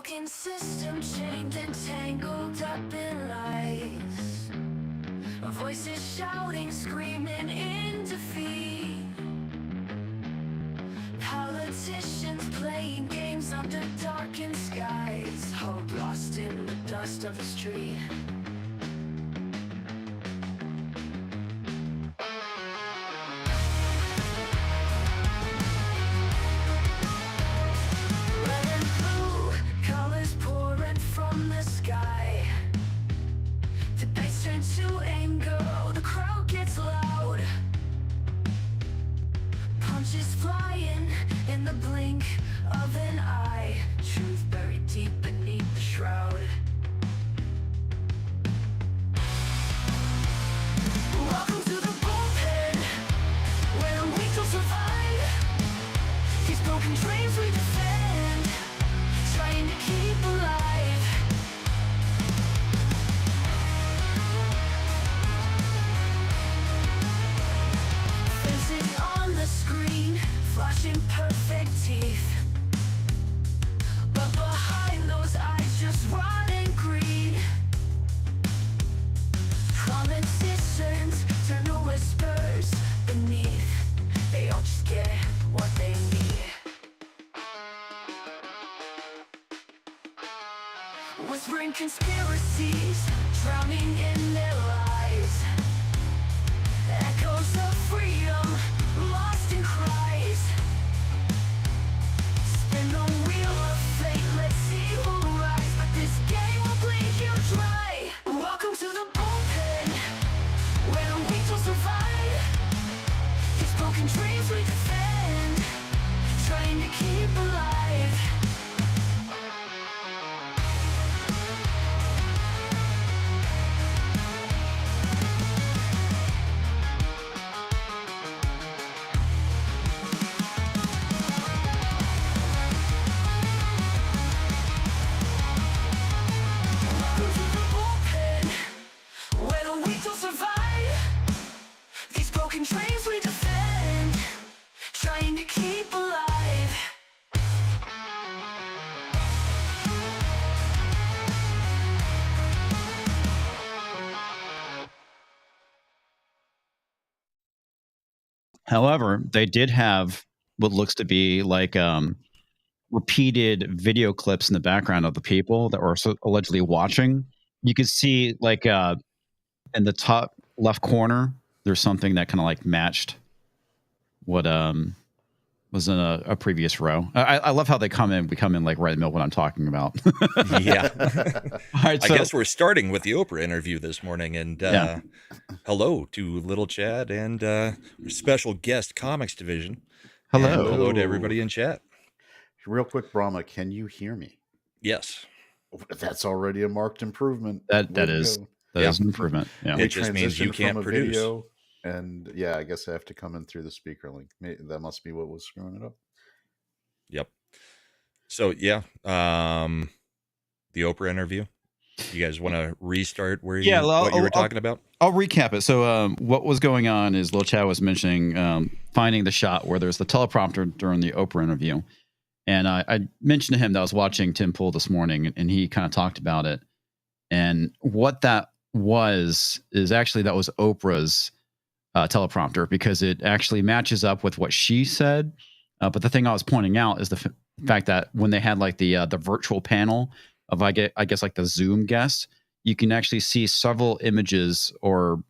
broken system, chained and tangled up in lies. Voices shouting, screaming in defeat. Politicians playing games under darkened skies. Hope lost in the dust of the street. Red and blue, colors pouring from the sky. Debates turn to anger, the crowd gets loud. Punches flying in the blink of an eye. Truth buried deep beneath the shroud. Welcome to the bullpen, where the weak will survive. These broken dreams we defend, trying to keep alive. Faces on the screen, flashing perfect teeth. But behind those eyes, just rotting greed. Politicians turn to whispers beneath. They all just get what they need. Whispering conspiracies, drowning in their lies. Echoes of freedom, lost in cries. Spin the wheel of fate, let's see who rise. But this game will bleed you dry. Welcome to the bullpen, where the weak will survive. These broken dreams we defend, trying to keep alive. Welcome to the bullpen, where the weak will survive. These broken dreams we defend, trying to keep alive. However, they did have what looks to be like repeated video clips in the background of the people that were allegedly watching. You could see like in the top left corner, there's something that kind of like matched what was in a previous row. I love how they come in. We come in like right in the middle of what I'm talking about. Yeah. All right, I so guess we're starting with the Oprah interview this morning. And Yeah. hello to Little Chad and our special guest comics division. hello. And hello to everybody in chat. Real quick, Brahma, can you hear me? Yes. That's already a marked improvement. That Way to is go. that Yeah. is an improvement. Yeah. It just means you transitioned can't from a produce. video, and yeah, I guess I have to come in through the speaker link. That must be what was screwing it up. Yep. So, yeah. The Oprah interview. You guys want to restart where Yeah, well, what you were I'll- talking about? I'll recap it. So, what was going on is Lil Chad was mentioning finding the shot where there's the teleprompter during the Oprah interview. And I mentioned to him that I was watching Tim Pool this morning, and he kind of talked about it. And what that was is actually that was Oprah's teleprompter, because it actually matches up with what she said. But the thing I was pointing out is the fact that when they had like the virtual panel of I guess like the Zoom guests, you can actually see several images or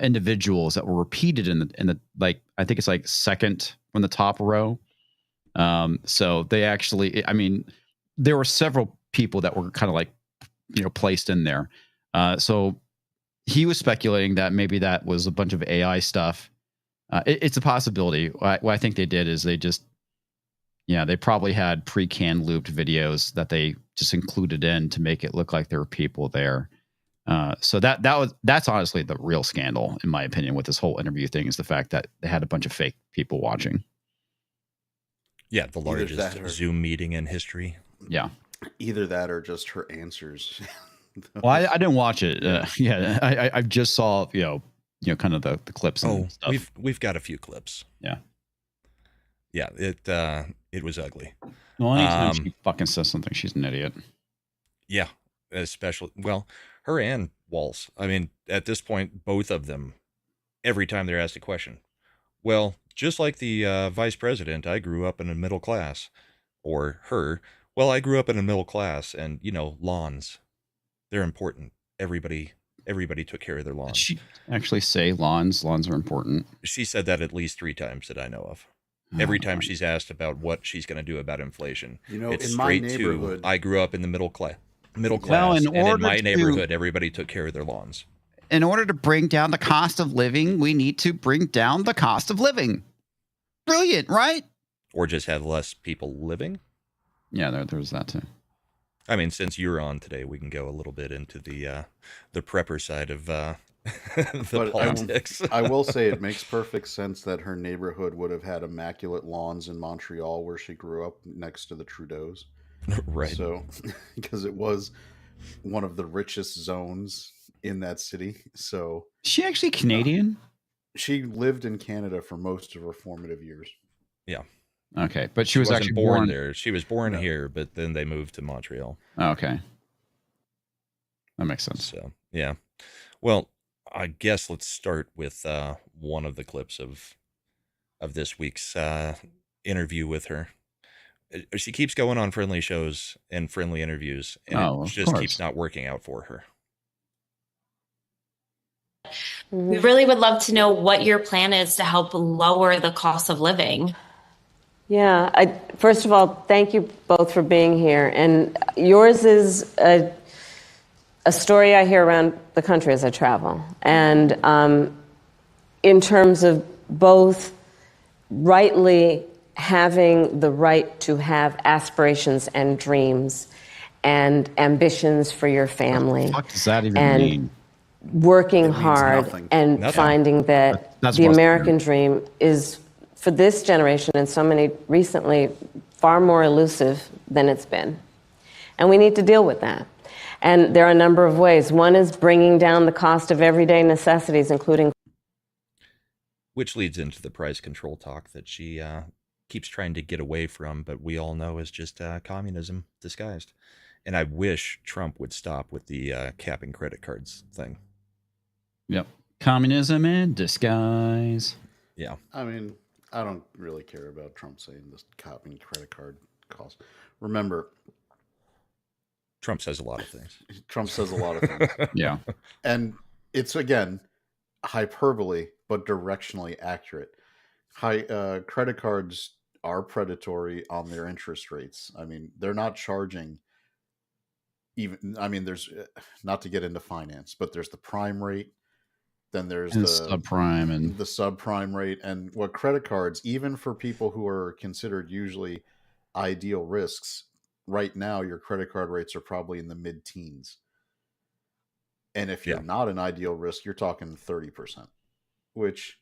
individuals that were repeated in the like I think it's like second from the top row. So they actually, I mean, there were several people that were kind of like placed in there. So he was speculating that maybe that was a bunch of AI stuff. It's a possibility. What I think they did is they just, they probably had pre-canned looped videos that they just included in to make it look like there were people there. So that's honestly the real scandal, in my opinion, with this whole interview thing, is the fact that they had a bunch of fake people watching. Yeah, the Either largest that or- Zoom meeting in history. Yeah. Either that or just her answers. Well, I didn't watch it. I just saw kind of the clips and stuff. We've got a few clips. Yeah. Yeah, it was ugly. Well, anytime she fucking says something, she's an idiot. Yeah, especially, well, her and Walls. I mean, at this point, both of them, every time they're asked a question, well, just like the vice president, I grew up in a middle class. Or her, well, I grew up in a middle class, and, lawns, they're important. Everybody took care of their Did lawns. she actually say lawns are important? She said that at least 3 times that I know of. Every time she's asked about what she's going to do about inflation, it's in my straight neighborhood, to, I grew up in the middle class, Well, and in my neighborhood, everybody took care of their lawns. In order to bring down the cost of living, we need to bring down the cost of living. Brilliant, right? Or just have less people living. Yeah, there's that too. I mean, since you're on today, we can go a little bit into the prepper side of the politics. I will say it makes perfect sense that her neighborhood would have had immaculate lawns in Montreal, where she grew up, next to the Trudeaus. Right. So, because it was one of the richest zones in that city. So, Is she actually Canadian? she lived in Canada for most of her formative years. Yeah. Okay, but she was wasn't actually born there. She was born No. here, but then they moved to Montreal. Oh, okay, that makes sense. So, yeah. Well, I guess let's start with one of the clips of this week's interview with her. She keeps going on friendly shows and friendly interviews, and Oh, it of just course. keeps not working out for her. We really would love to know what your plan is to help lower the cost of living. Yeah, first of all, thank you both for being here. And yours is a story I hear around the country as I travel. And in terms of both rightly having the right to have aspirations and dreams and ambitions for your family. What the fuck does that even and mean? working means hard nothing. and Nothing. finding that That's the what's American dream is, for this generation and so many recently, far more elusive than it's been. And we need to deal with that. And there are a number of ways. One is bringing down the cost of everyday necessities, including... Which leads into the price control talk that she keeps trying to get away from, but we all know is just communism disguised. And I wish Trump would stop with the capping credit cards thing. Yep, communism in disguise. Yeah. I mean, I don't really care about Trump saying this copying credit card costs. Remember, Trump says a lot of things. Trump says a lot of things. Yeah, And it's, again, hyperbole, but directionally accurate. Credit cards are predatory on their interest rates. I mean, they're not charging even, I mean, there's, not to get into finance, but there's the prime rate, then there's and the subprime and the subprime rate, and what credit cards, even for people who are considered usually ideal risks, right now your credit card rates are probably in the mid-teens. And if you're Yeah. not an ideal risk, you're talking 30%, which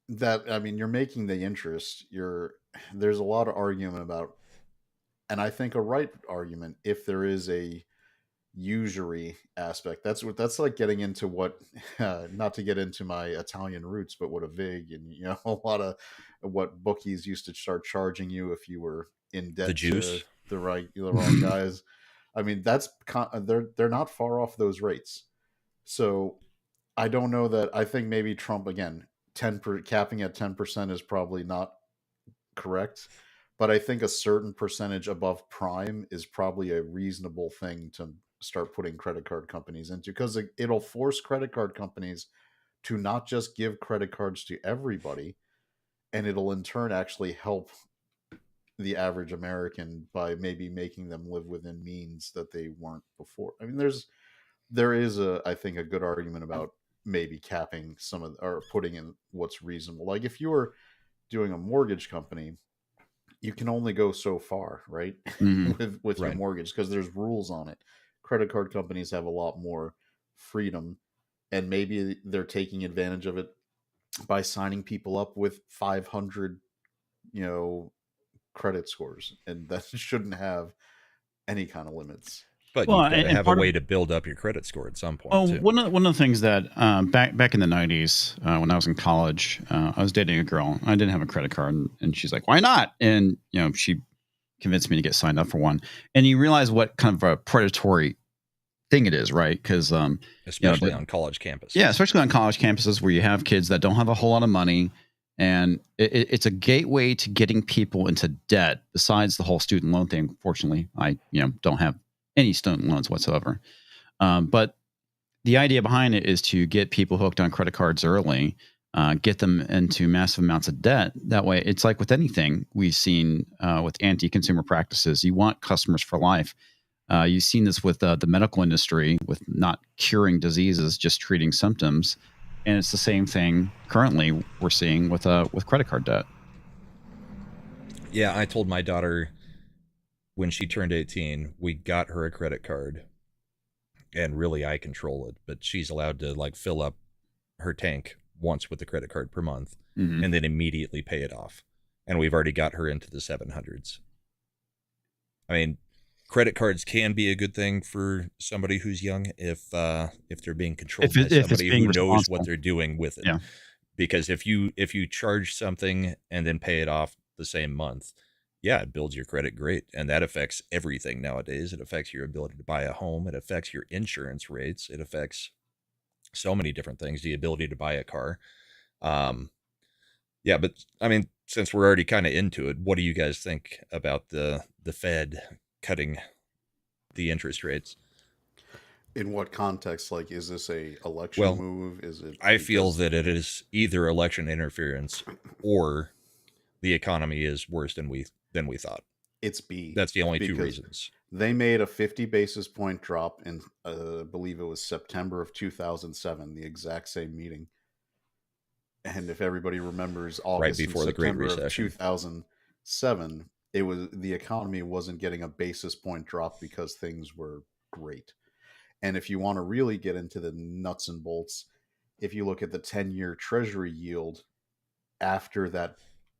that, I mean, you're making the interest, there's a lot of argument about, and I think a right argument, if there is a usury aspect. That's like getting into what, not to get into my Italian roots, but what a vig and a lot of what bookies used to start charging you if you were in debt The juice. to the wrong guys. I mean, they're not far off those rates. So I don't know that. I think maybe Trump, again, capping at 10% is probably not correct. But I think a certain percentage above prime is probably a reasonable thing to start putting credit card companies into, because it'll force credit card companies to not just give credit cards to everybody, and it'll in turn actually help the average American by maybe making them live within means that they weren't before. I mean, there is I think a good argument about maybe capping or putting in what's reasonable. Like if you were doing a mortgage company, you can only go so far, right? Mhm. with your Right. mortgage, because there's rules on it. Credit card companies have a lot more freedom, and maybe they're taking advantage of it by signing people up with 500, credit scores, and that shouldn't have any kind of limits. But Well, you've got to and have a part of- way to build up your credit score at some point, Well, too. one of the things that back in the 90s, when I was in college, I was dating a girl. I didn't have a credit card, and she's like, "Why not?" And she convinced me to get signed up for one. And you realize what kind of a predatory thing it is, right? Because especially on college campuses. Yeah, especially on college campuses where you have kids that don't have a whole lot of money, and it's a gateway to getting people into debt. Besides the whole student loan thing, fortunately, I don't have any student loans whatsoever. But the idea behind it is to get people hooked on credit cards early, get them into massive amounts of debt. That way, it's like with anything we've seen with anti-consumer practices. You want customers for life. You've seen this with the medical industry, with not curing diseases, just treating symptoms. And it's the same thing currently we're seeing with credit card debt. Yeah, I told my daughter when she turned 18, we got her a credit card. And really, I control it. But she's allowed to like fill up her tank once with the credit card per month and then immediately pay it off. And we've already got her into the 700s. I mean, credit cards can be a good thing for somebody who's young if they're being controlled by somebody who knows what they're doing with it. Yeah. Because if you charge something and then pay it off the same month, yeah, it builds your credit great. And that affects everything nowadays. It affects your ability to buy a home. It affects your insurance rates. It affects so many different things, the ability to buy a car. Yeah, but I mean, since we're already kind of into it, what do you guys think about the Fed cutting the interest rates? In what context? Like, is this a election move? Is it? I feel that it is either election interference or the economy is worse than we thought. It's B. That's the only two reasons. They made a 50 basis point drop in, I believe it was September of 2007, the exact same meeting. And if everybody remembers, August right before and the Great September Recession, of 2007, the economy wasn't getting a basis point drop because things were great. And if you want to really get into the nuts and bolts, if you look at the 10-year Treasury yield after that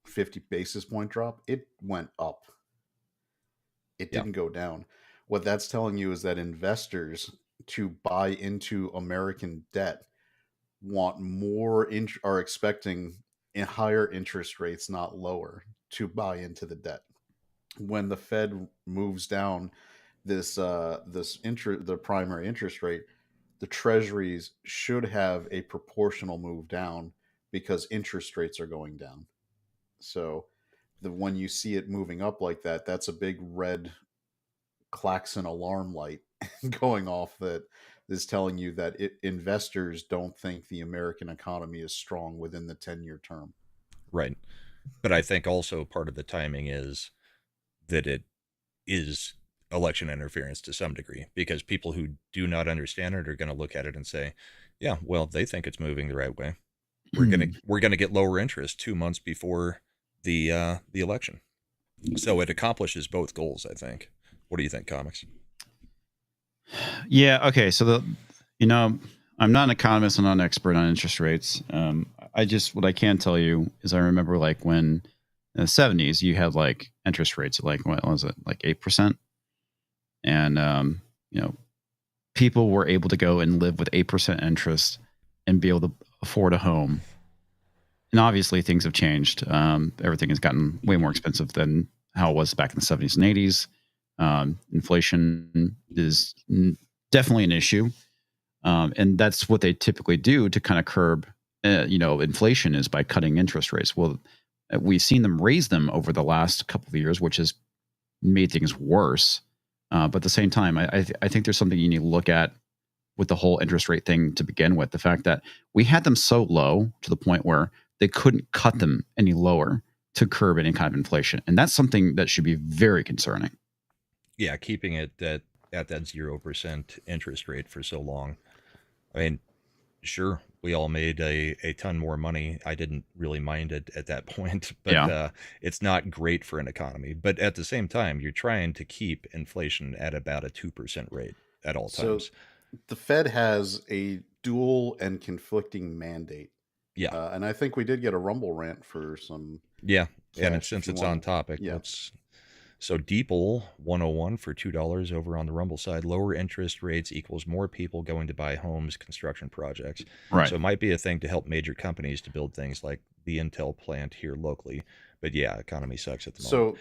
50 basis point drop, it went up. It didn't go down. What that's telling you is that investors, to buy into American debt, want more are expecting higher interest rates, not lower, to buy into the debt. When the Fed moves down the primary interest rate, the treasuries should have a proportional move down because interest rates are going down. So when you see it moving up like that, that's a big red klaxon alarm light going off that is telling you that investors don't think the American economy is strong within the 10-year term. Right. But I think also part of the timing is that it is election interference to some degree, because people who do not understand it are going to look at it and say, yeah, well, they think it's moving the right way. We're going to get lower interest 2 months before the election. So it accomplishes both goals, I think. What do you think, Comics? Yeah. Okay. So I'm not an economist. I'm not an expert on interest rates. What I can tell you is I remember like when in the 70s you had like interest rates at like, what was it? Like 8%. And, people were able to go and live with 8% interest and be able to afford a home. And obviously things have changed. Everything has gotten way more expensive than how it was back in the 70s and 80s. Inflation is definitely an issue. And that's what they typically do to kind of curb, inflation, is by cutting interest rates. Well, we've seen them raise them over the last couple of years, which has made things worse. But at the same time, I think there's something you need to look at with the whole interest rate thing to begin with. The fact that we had them so low to the point where they couldn't cut them any lower to curb any kind of inflation. And that's something that should be very concerning. Yeah, keeping it at that 0% interest rate for so long. I mean, sure, we all made a ton more money. I didn't really mind it at that point, but it's not great for an economy. But at the same time, you're trying to keep inflation at about a 2% rate at all times. So the Fed has a dual and conflicting mandate. Yeah. And I think we did get a Rumble rant for some. Yeah. And since it's on topic, yeah. So Deeple 101 for $2 over on the Rumble side. Lower interest rates equals more people going to buy homes, construction projects. Right. So it might be a thing to help major companies to build things like the Intel plant here locally. But yeah, economy sucks at the moment.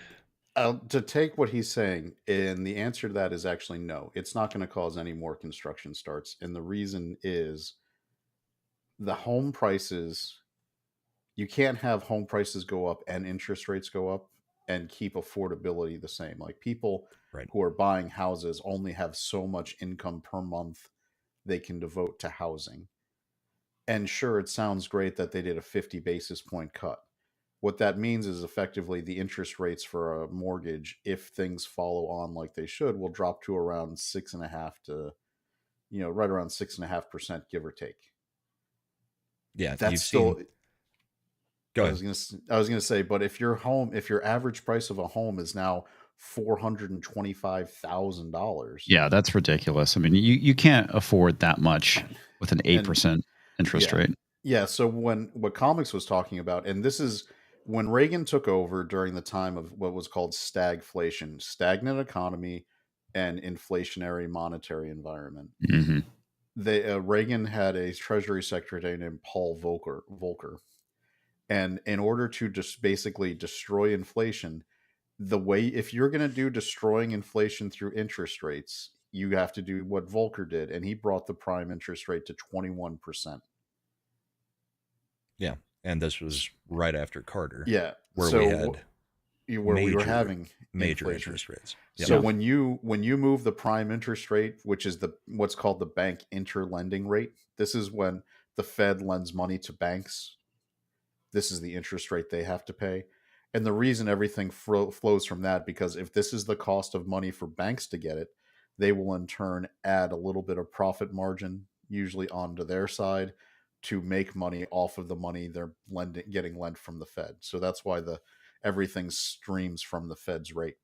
So To take what he's saying, and the answer to that is actually no. It's not going to cause any more construction starts, and the reason is the home prices. You can't have home prices go up and interest rates go up and keep affordability the same. Like people Right. who are buying houses only have so much income per month they can devote to housing. And sure, it sounds great that they did a 50 basis point cut. What that means is effectively the interest rates for a mortgage, if things follow on like they should, will drop to around 6.5 to, right around 6.5%, give or take. Yeah, That's you've still. seen. Go I ahead. was gonna say, but if your average price of a home is now $425,000, Yeah, that's ridiculous. I mean, you can't afford that much with an and 8% interest yeah, rate. yeah. So what comics was talking about, and this is when Reagan took over during the time of what was called stagflation, stagnant economy, and inflationary monetary environment. Hmm. Reagan had a Treasury Secretary named Paul Volcker, and in order to just basically destroy inflation, the way if you're going to do destroying inflation through interest rates, you have to do what Volcker did, and he brought the prime interest rate to 21%. Yeah, and this was right after Carter, Yeah, where we so had where we were major having major inflation. interest rates. So Yeah. when you move the prime interest rate, which is what's called the bank interlending rate, this is when the Fed lends money to banks. This is the interest rate they have to pay. And the reason everything flows from that, because if this is the cost of money for banks to get it, they will in turn add a little bit of profit margin, usually onto their side, to make money off of the money they're getting lent from the Fed. So that's why everything streams from the Fed's rate.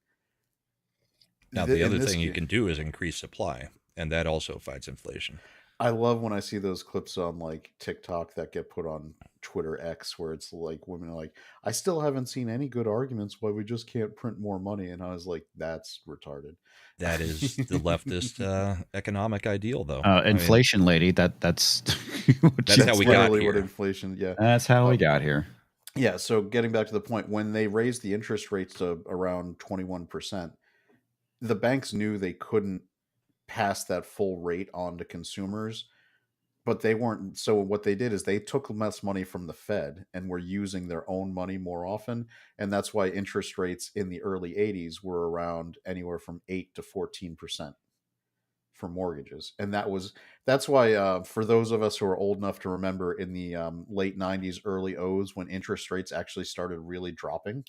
Now, the In other this thing you case, can do is increase supply, and that also fights inflation. I love when I see those clips on like TikTok that get put on Twitter X where it's like women are like, I still haven't seen any good arguments why we just can't print more money. And I was like, that's retarded. That is the leftist economic ideal, though. Inflation, lady. That's what That's you- how we got literally what here. inflation, yeah. That's how we Uh, got here. Yeah, so getting back to the point, when they raised the interest rates to around 21%, the banks knew they couldn't pass that full rate on to consumers, but they weren't. So what they did is they took less money from the Fed and were using their own money more often, and that's why interest rates in the early 80s were around anywhere from 8 to 14% for mortgages. And that's why for those of us who are old enough to remember in the late 90s, early O's, when interest rates actually started really dropping,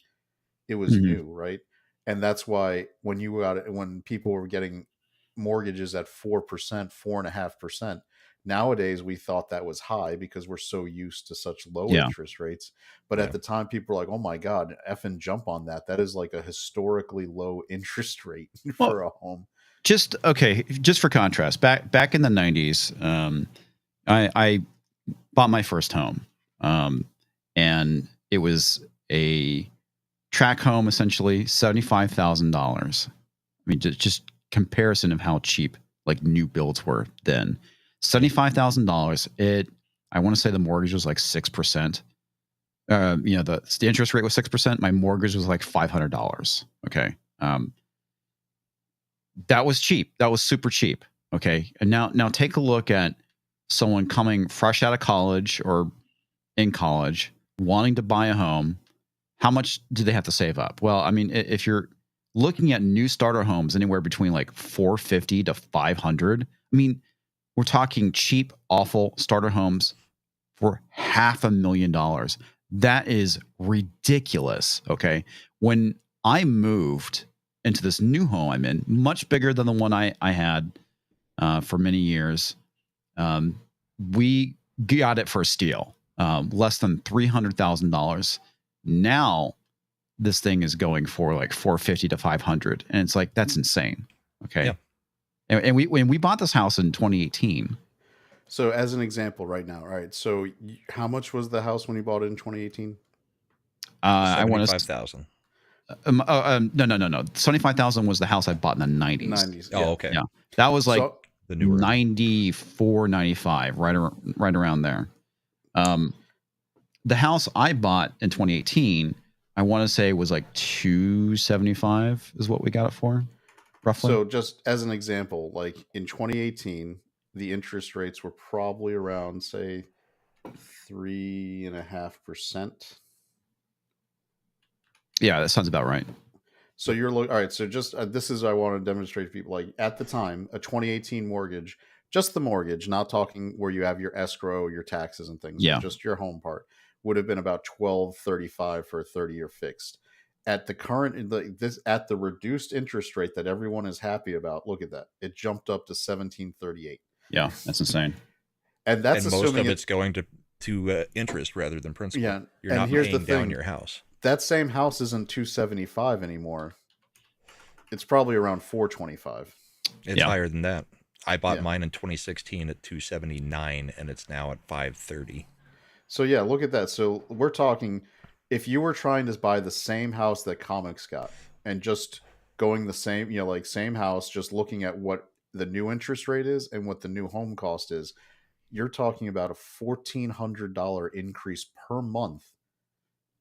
it was Mhm. new, right? And that's why when people were getting mortgages at 4%, 4.5%, nowadays we thought that was high because we're so used to such low Yeah. interest rates. But Yeah. at the time, people were like, "Oh my god, effing jump on that! That is like a historically low interest rate for a home." Just for contrast, back in the 90s, I bought my first home, and it was a track home, essentially $75,000. I mean, just comparison of how cheap like new builds were then. $75,000. I want to say the mortgage was like 6%. The interest rate was 6%. My mortgage was like $500. Okay. That was cheap. That was super cheap. Okay. And now take a look at someone coming fresh out of college or in college wanting to buy a home. How much do they have to save up? Well, I mean, if you're looking at new starter homes anywhere between like 450 to 500, I mean, we're talking cheap, awful starter homes for $500,000. That is ridiculous. Okay. When I moved into this new home I'm in, much bigger than the one I had for many years, we got it for a steal, less than $300,000. Now this thing is going for like 450 to 500, and it's like that's insane. Okay. Yeah. And when we bought this house in 2018. So as an example right now, all right, so how much was the house when you bought it in 2018? I want to 75,000. no. 75,000 was the house I bought in the 90s. 90s. Oh, okay. Yeah. That was like So, The newer. 94, 95, right around there. The house I bought in 2018, I want to say it was like 275 is what we got it for, roughly. So just as an example, like in 2018, the interest rates were probably around, say, 3.5%. Yeah, that sounds about right. So you're all right. So just this is I want to demonstrate to people. Like at the time, a 2018 mortgage, just the mortgage, not talking where you have your escrow, your taxes, and things, Yeah. but just your home part, would have been about 12.35 for a 30-year fixed. At the current at the reduced interest rate that everyone is happy about, look at that. It jumped up to 17.38. Yeah, that's insane. And that's and most assuming of it's going to interest rather than principal. Yeah, You're and not here's the paying down thing. your house. That same house isn't 275 anymore. It's probably around 425. It's Yeah. higher than that. I bought Yeah. mine in 2016 at 279, and it's now at 530. So yeah, look at that. So we're talking, if you were trying to buy the same house that Comics got and just going the same, like same house, just looking at what the new interest rate is and what the new home cost is, you're talking about a $1,400 increase per month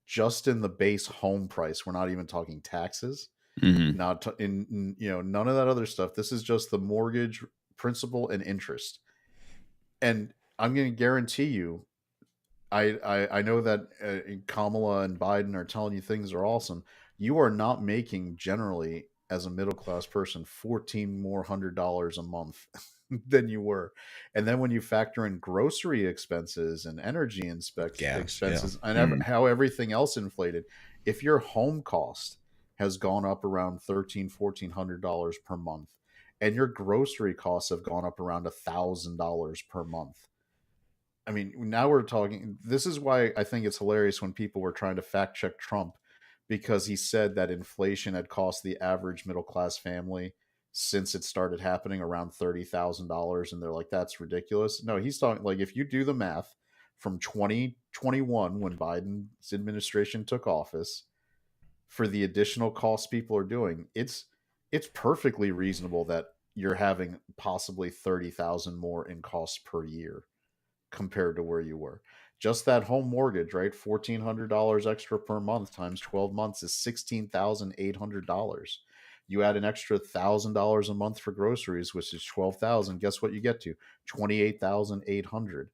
just in the base home price. We're not even talking taxes, Mm-hmm. not in none of that other stuff. This is just the mortgage, principal, and interest. And I'm going to guarantee you, I know that Kamala and Biden are telling you things are awesome. You are not making generally as a middle class person $1,400 a month than you were. And then when you factor in grocery expenses and energy Gas, expenses and Mhm. how everything else inflated, if your home cost has gone up around $1,400 per month, and your grocery costs have gone up around $1,000 per month. I mean, now we're talking. This is why I think it's hilarious when people were trying to fact check Trump, because he said that inflation had cost the average middle class family since it started happening around $30,000, and they're like, "That's ridiculous." No, he's talking like if you do the math from 2021 when Biden's administration took office for the additional costs people are doing, it's perfectly reasonable that you're having possibly 30,000 more in costs per year compared to where you were. Just that home mortgage, right? $1,400 extra per month times 12 months is $16,800. You add an extra $1,000 a month for groceries, which is 12,000. Guess what you get to? 28,800.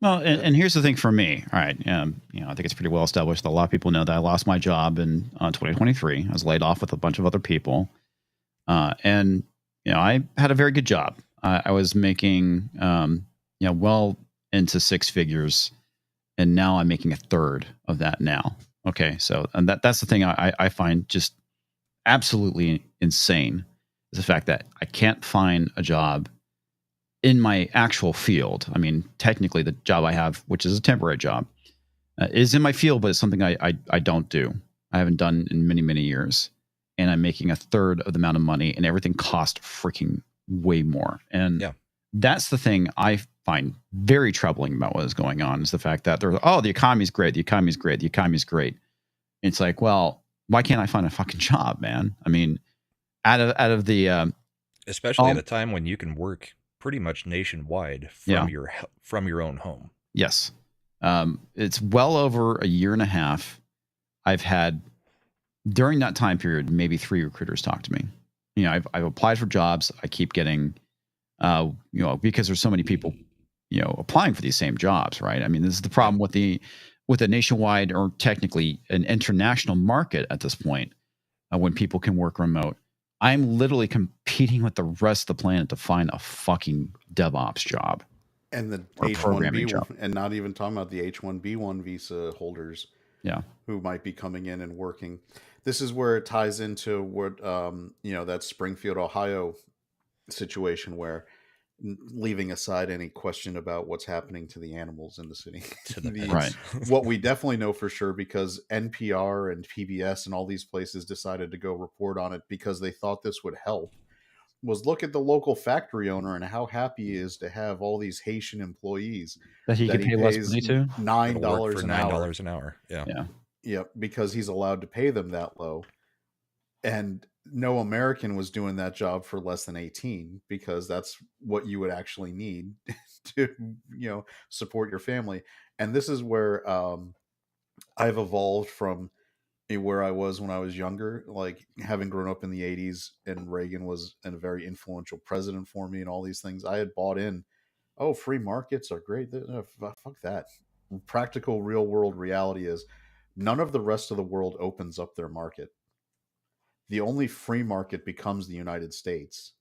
Well, and here's the thing for me. All right, I think it's pretty well established that a lot of people know that I lost my job in 2023. I was laid off with a bunch of other people, and I had a very good job. I was making well into six figures, and now I'm making a third of that now. Okay, so and that's the thing I find just absolutely insane is the fact that I can't find a job in my actual field. I mean, technically, the job I have, which is a temporary job, is in my field, but it's something I don't do. I haven't done in many, many years. And I'm making a third of the amount of money, and everything costs freaking way more. And that's the thing I find very troubling about what is going on is the fact that the economy's great. The economy's great. The economy's great. It's like, well, why can't I find a fucking job, man? I mean, out of the especially at a time when you can work pretty much nationwide from your own home. Yes. It's well over a year and a half. I've had during that time period, maybe 3 recruiters talk to me. I've applied for jobs. I keep getting, because there's so many people, applying for these same jobs, right? I mean, this is the problem with a nationwide or technically an international market at this point, when people can work remote. I'm literally competing with the rest of the planet to find a fucking DevOps job. And the programming H-1B, job. and not even talking about the H-1B1 visa holders, who might be coming in and working. This is where it ties into what that Springfield, Ohio situation, where, leaving aside any question about what's happening to the animals in the city, right? What we definitely know for sure, because NPR and PBS and all these places decided to go report on it because they thought this would help, was look at the local factory owner and how happy he is to have all these Haitian employees that he can pay less money to. $9 an hour. $9 an hour. Yeah, because he's allowed to pay them that low. And no American was doing that job for less than 18, because that's what you would actually need to, support your family. And this is where I've evolved from where I was when I was younger, like having grown up in the 80s and Reagan was a very influential president for me and all these things, I had bought in, oh, free markets are great. Fuck that. Practical real world reality is none of the rest of the world opens up their market. The only free market becomes the United States.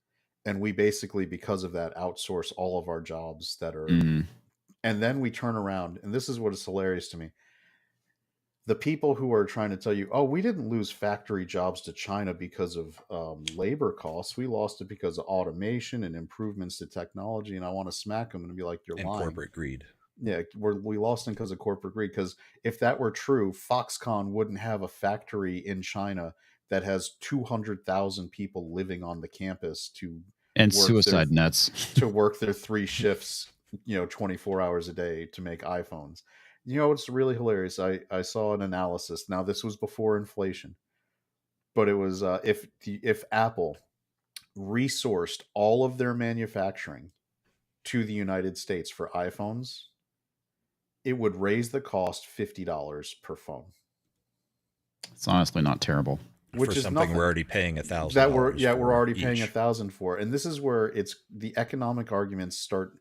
And we basically, because of that, outsource all of our jobs that are, Mm. and then we turn around, and this is what is hilarious to me. The people who are trying to tell you, oh, we didn't lose factory jobs to China because of labor costs. We lost it because of automation and improvements to technology. And I want to smack them and be like, you're And lying. corporate greed. Yeah, we lost them because of corporate greed. Because if that were true, Foxconn wouldn't have a factory in China that has 200,000 people living on the campus And work their suicide nets. to work their 3 shifts, 24 hours a day to make iPhones. It's really hilarious. I saw an analysis. Now this was before inflation, but it was if Apple resourced all of their manufacturing to the United States for iPhones, it would raise the cost $50 per phone. It's honestly not terrible. Which for is something nothing. we're already paying $1,000. That we're already paying each. $1,000 for, and this is where it's the economic arguments start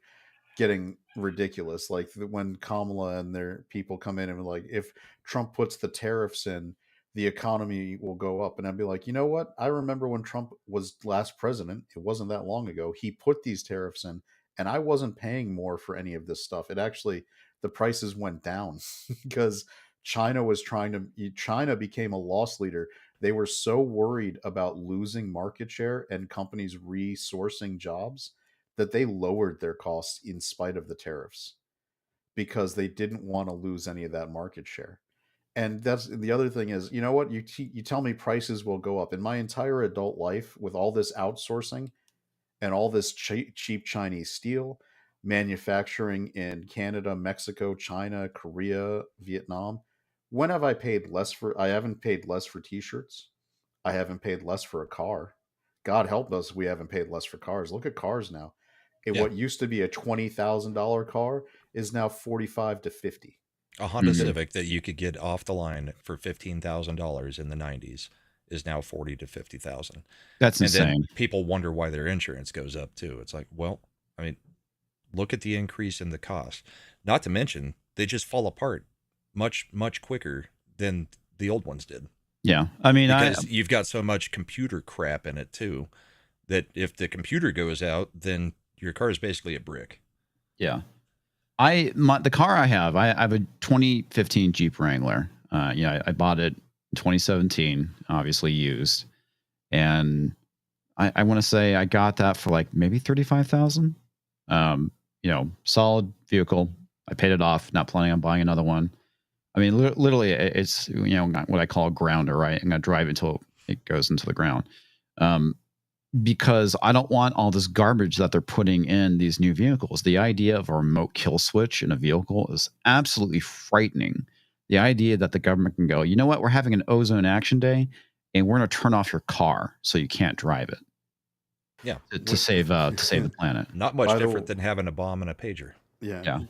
getting ridiculous. Like when Kamala and their people come in and like, if Trump puts the tariffs in, the economy will go up. And I'd be like, you know what? I remember when Trump was last president. It wasn't that long ago. He put these tariffs in, and I wasn't paying more for any of this stuff. It actually, the prices went down because China became a loss leader. They were so worried about losing market share and companies resourcing jobs that they lowered their costs in spite of the tariffs because they didn't want to lose any of that market share. And that's the other thing is, you know what? You tell me prices will go up. In my entire adult life, with all this outsourcing and all this cheap Chinese steel, manufacturing in Canada, Mexico, China, Korea, Vietnam, when have I paid less for? I haven't paid less for t-shirts. I haven't paid less for a car. God help us, we haven't paid less for cars. Look at cars now. Yeah. What used to be a $20,000 car is now 45 to 50. A Honda Mhm. Civic that you could get off the line for $15,000 in the 90s is now 40 to 50,000. That's And insane. then people wonder why their insurance goes up too. It's like, well, I mean, look at the increase in the cost. Not to mention, they just fall apart much, much quicker than the old ones did. Yeah. I mean, Because you've got so much computer crap in it too, that if the computer goes out, then your car is basically a brick. yeah. The car I have a 2015 Jeep Wrangler. I bought it in 2017, obviously used. And I want to say I got that for like maybe 35,000. Solid vehicle. I paid it off, not planning on buying another one. I mean, literally, it's what I call a grounder, right? I'm gonna drive it until it goes into the ground, because I don't want all this garbage that they're putting in these new vehicles. The idea of a remote kill switch in a vehicle is absolutely frightening. The idea that the government can go, you know what, we're having an ozone action day, and we're going to turn off your car so you can't drive it. Yeah, to save the planet. Not much By the different than having a bomb and a pager. Yeah.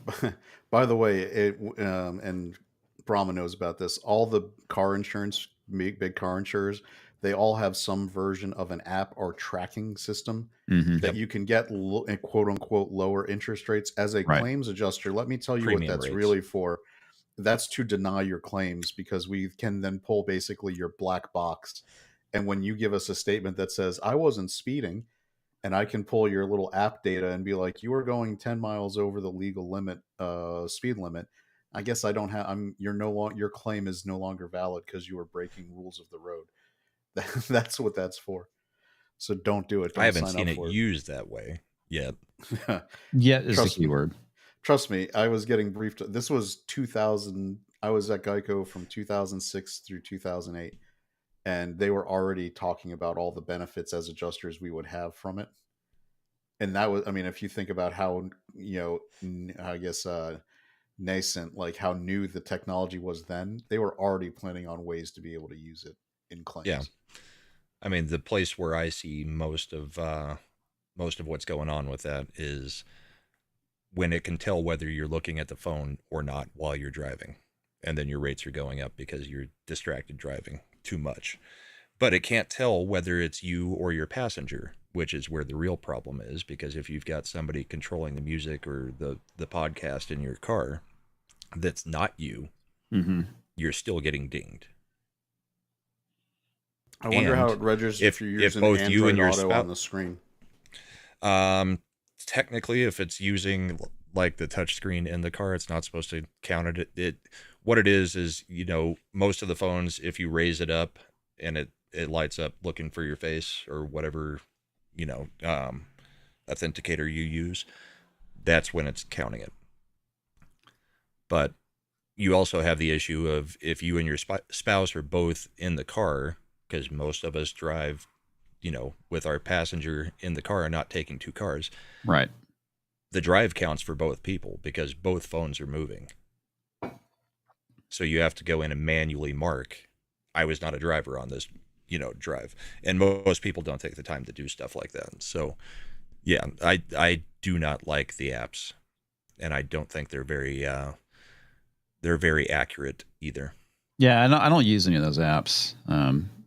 By the way, and Brahma knows about this. All the car insurance, big car insurers, they all have some version of an app or tracking system Mhm. that you can get quote unquote lower interest rates. As a Right. claims adjuster, let me tell you Premium what that's rates. really for. That's to deny your claims, because we can then pull basically your black box. And when you give us a statement that says, I wasn't speeding, and I can pull your little app data and be like, you are going 10 miles over the legal limit, speed limit. I guess I don't have, your claim is no longer valid because you are breaking rules of the road. That's what that's for. So don't do it. Don't I haven't sign seen up it for used that way yet. Yet is the Trust key me. word. Trust me, I was getting briefed. This was 2000. I was at Geico from 2006 through 2008, and they were already talking about all the benefits as adjusters we would have from it. And that was, I mean, if you think about how, I guess, nascent, like how new the technology was then, they were already planning on ways to be able to use it in claims. Yeah. I mean, the place where I see most of what's going on with that is when it can tell whether you're looking at the phone or not while you're driving. and then your rates are going up because you're distracted driving too much. But it can't tell whether it's you or your passenger, which is where the real problem is, because if you've got somebody controlling the music or the podcast in your car that's not you, you're still getting dinged. I wonder And how it registers if you're using both Android you and your Auto on the screen. Technically, if it's using like the touch screen in the car, it's not supposed to count it. What it is, you know, most of the phones, if you raise it up and it lights up looking for your face or whatever, you know, authenticator you use, that's when it's counting it. But you also have the issue of if you and your spouse are both in the car, because most of us drive, you know, with our passenger in the car and not taking two cars. Right. The drive counts for both people because both phones are moving. So you have to go in and manually mark, I was not a driver on this, you know, drive. And most people don't take the time to do stuff like that. So yeah, I do not like the apps, and I don't think they're very accurate either. Yeah, I don't use any of those apps.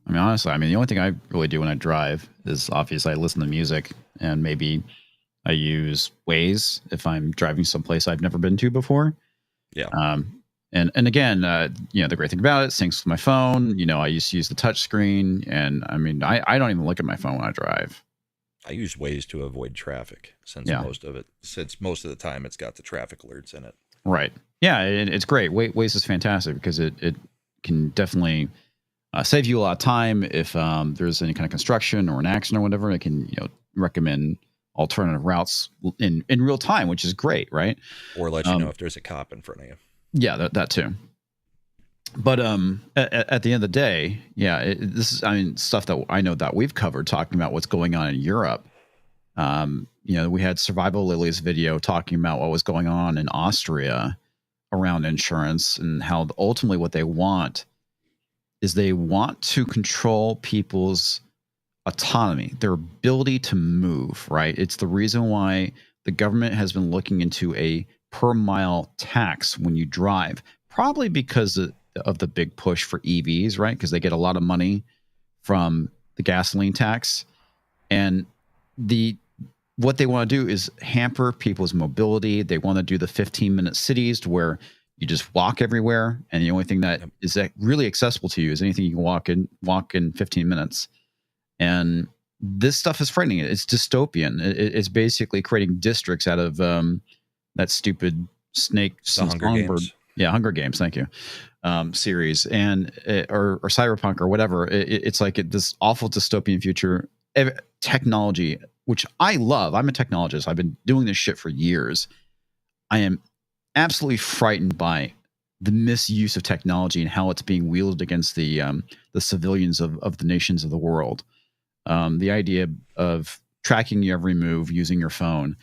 I mean, honestly, the only thing I really do when I drive is obviously I listen to music, and maybe I use Waze if I'm driving someplace I've never been to before. Yeah. And again, you know, the great thing about it syncs with my phone. You know, I used to use the touch screen, and I mean, I don't even look at my phone when I drive. I use Waze to avoid traffic since most of the time it's got the traffic alerts in it. Right. Yeah, it's great. Waze is fantastic because it can definitely save you a lot of time if there's any kind of construction or an accident or whatever. It can, you know, recommend alternative routes in real time, which is great, right? Or let you know if there's a cop in front of you. Yeah, that too. But at the end of the day, yeah, this is stuff that I know that we've covered talking about what's going on in Europe. You know, we had Survival Lily's video talking about what was going on in Austria around insurance, and how ultimately what they want is they want to control people's autonomy, their ability to move, right? It's the reason why the government has been looking into a per mile tax when you drive, probably because of the big push for EVs, right? Because they get a lot of money from the gasoline tax. And what they want to do is hamper people's mobility. They want to do the 15-minute cities to where you just walk everywhere, and the only thing that is really accessible to you is anything you can walk in 15 minutes. And this stuff is frightening. It's dystopian. It's basically creating districts out of that stupid Snake Hunger Games. Yeah, Hunger Games. Thank you. Series or Cyberpunk or whatever. It's like this awful dystopian future. Technology, which I love. I'm a technologist. I've been doing this shit for years. I am absolutely frightened by the misuse of technology and how it's being wielded against the civilians of the nations of the world. The idea of tracking your every move using your phone,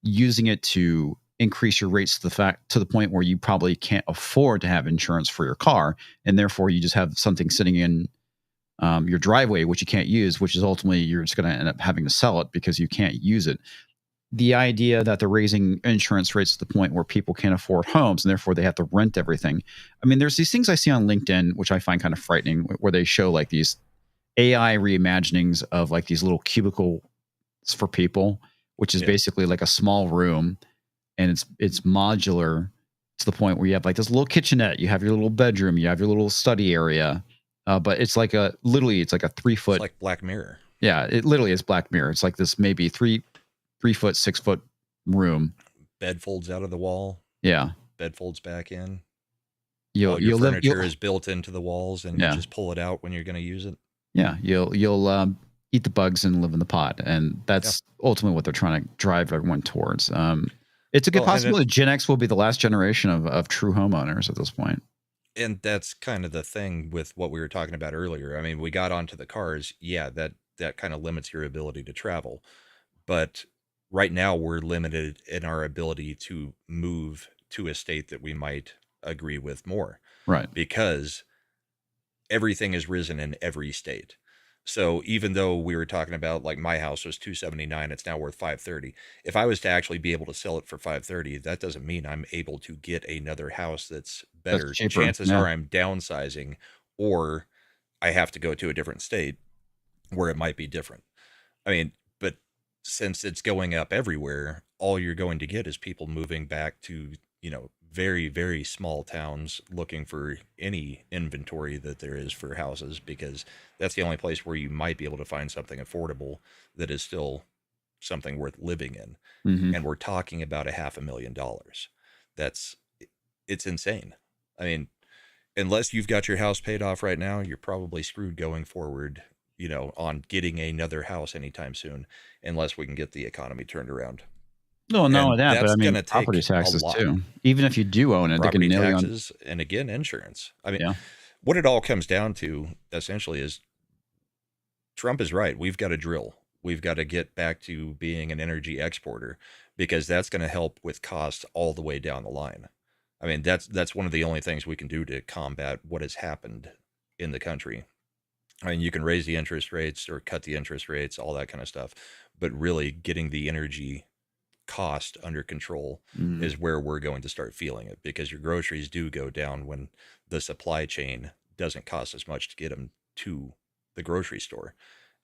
using it to increase your rates to the point where you probably can't afford to have insurance for your car, and therefore you just have something sitting in your driveway which you can't use, which is ultimately you're just going to end up having to sell it because you can't use it. The idea that they're raising insurance rates to the point where people can't afford homes and therefore they have to rent everything. I mean, there's these things I see on LinkedIn which I find kind of frightening, where they show like these AI reimaginings of like these little cubicles for people, which is basically like a small room, and it's modular to the point where you have like this little kitchenette, you have your little bedroom, you have your little study area, but it's like it's like a 3 foot. It's like Black Mirror. Yeah, it literally is Black Mirror. It's like this maybe 3 foot, 6 foot room. Bed folds out of the wall. Yeah. Bed folds back in. Your furniture is built into the walls, and you just pull it out when you're going to use it. Yeah, you'll eat the bugs and live in the pod, and that's ultimately what they're trying to drive everyone towards. It's a good possibility Gen X will be the last generation of true homeowners at this point. And that's kind of the thing with what we were talking about earlier. I mean, we got onto the cars. Yeah, that kind of limits your ability to travel. But right now we're limited in our ability to move to a state that we might agree with more. Right. Because everything has risen in every state. So even though we were talking about like my house was $279, it's now worth $530. If I was to actually be able to sell it for $530, that doesn't mean I'm able to get another house that's better. cheaper. Chances Yeah. are I'm downsizing, or I have to go to a different state where it might be different. I mean, but since it's going up everywhere, all you're going to get is people moving back to, very, very small towns looking for any inventory that there is for houses, because that's the only place where you might be able to find something affordable that is still something worth living in. Hmm. And we're talking about $500,000. That's, it's insane. I mean, unless you've got your house paid off right now, you're probably screwed going forward, on getting another house anytime soon, unless we can get the economy turned around. No, not only And that, but that's I mean, going to property take a taxes lot. too. Even if you do own it, they can Property nail you on. taxes, and again, insurance. I mean, Yeah. what it all comes down to essentially is Trump is right. We've got to drill. We've got to get back to being an energy exporter, because that's going to help with costs all the way down the line. I mean, that's one of the only things we can do to combat what has happened in the country. I mean, you can raise the interest rates or cut the interest rates, all that kind of stuff, but really getting the energy cost under control Mm. is where we're going to start feeling it, because your groceries do go down when the supply chain doesn't cost as much to get them to the grocery store.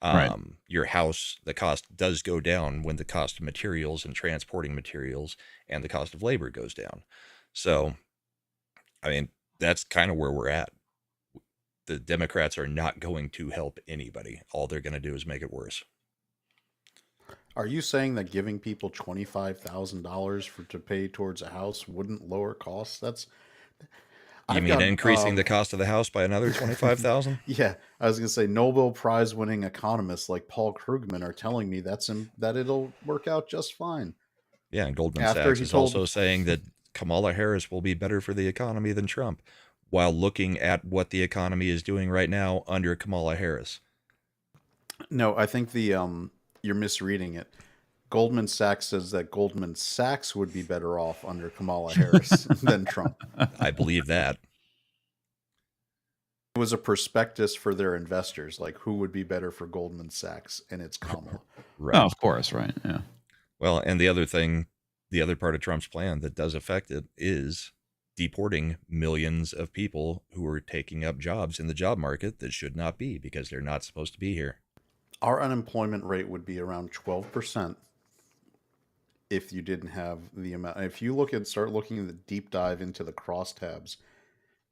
Right. Your house, the cost does go down when the cost of materials and transporting materials and the cost of labor goes down. So, I mean, that's kind of where we're at. The Democrats are not going to help anybody. All they're going to do is make it worse. Are you saying that giving people $25,000 to pay towards a house wouldn't lower costs? You I've mean got increasing the cost of the house by another 25,000? yeah, I was gonna say Nobel Prize winning economists like Paul Krugman are telling me that it'll work out just fine. Yeah, and Goldman After Sachs he is told also saying that Kamala Harris will be better for the economy than Trump, while looking at what the economy is doing right now under Kamala Harris. No, I think you're misreading it. Goldman Sachs says that Goldman Sachs would be better off under Kamala Harris than Trump. I believe that. It was a prospectus for their investors, like who would be better for Goldman Sachs, and it's Kamala. Right. Oh, of course. Right. Yeah. Well, and the other part of Trump's plan that does affect it is deporting millions of people who are taking up jobs in the job market that should not be, because they're not supposed to be here. Our unemployment rate would be around 12% if you didn't have the amount. If you start looking at the deep dive into the crosstabs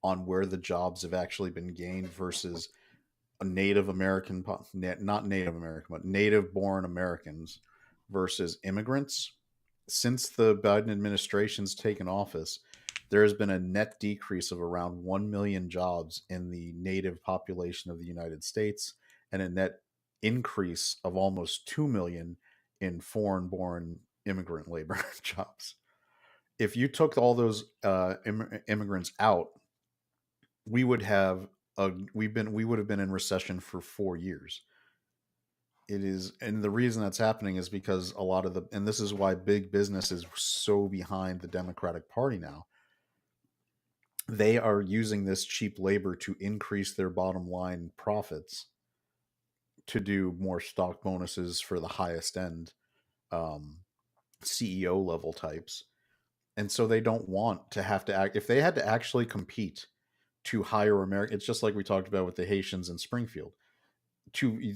on where the jobs have actually been gained versus a Native American, not Native American, but native born Americans versus immigrants, since the Biden administration's taken office, there has been a net decrease of around 1 million jobs in the native population of the United States, and a net increase of almost 2 million in foreign born immigrant labor jobs. If you took all those immigrants out, we would have we would have been in recession for 4 years. It is, and the reason that's happening is because a lot of and this is why big business is so behind the Democratic Party now. They are using this cheap labor to increase their bottom line profits, to do more stock bonuses for the highest end CEO level types. And so they don't want to have to act. If they had to actually compete to hire American, it's just like we talked about with the Haitians in Springfield.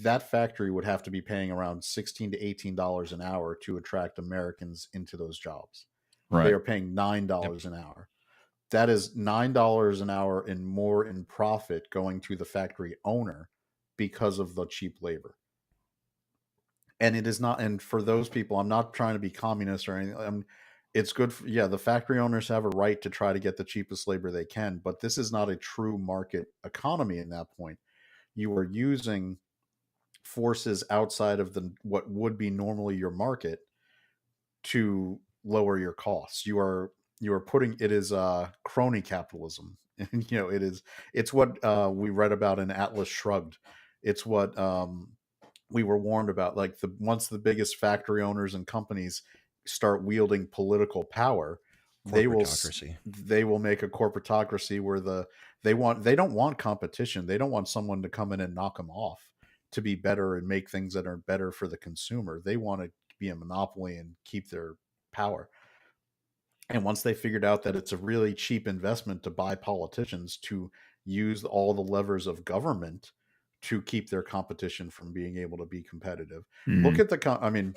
That factory would have to be paying around $16 to $18 an hour to attract Americans into those jobs. Right. They are paying $9 an hour. That is $9 an hour and more in profit going to the factory owner because of the cheap labor. And it is not, and for those people, I'm not trying to be communist or anything. It's good for, yeah, the factory owners have a right to try to get the cheapest labor they can, but this is not a true market economy in that point. You are using forces outside of what would be normally your market to lower your costs. You are putting, it is crony capitalism. And it's what we read about in Atlas Shrugged. It's what we were warned about. Like, once the biggest factory owners and companies start wielding political power, they will make a corporatocracy where they don't want competition. They don't want someone to come in and knock them off to be better and make things that are better for the consumer. They want to be a monopoly and keep their power. And once they figured out that it's a really cheap investment to buy politicians to use all the levers of government to keep their competition from being able to be competitive. Look Mhm. at I mean,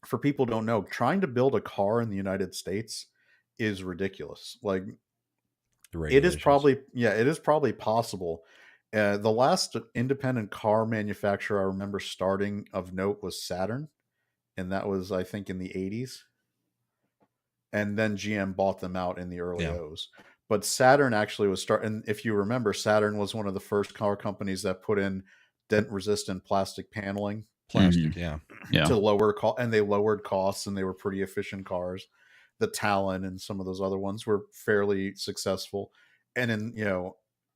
for people who don't know, trying to build a car in the United States is ridiculous. Like, The it is regulations. probably, yeah, it is probably possible. The last independent car manufacturer I remember starting of note was Saturn, and that was, I think, in the 80s. And then GM bought them out in the early Yeah. O's. But Saturn actually was and if you remember, Saturn was one of the first car companies that put in dent-resistant plastic paneling Plastic. Yeah. Yeah. to lower cost, and they lowered costs, and they were pretty efficient cars. The Talon and some of those other ones were fairly successful. And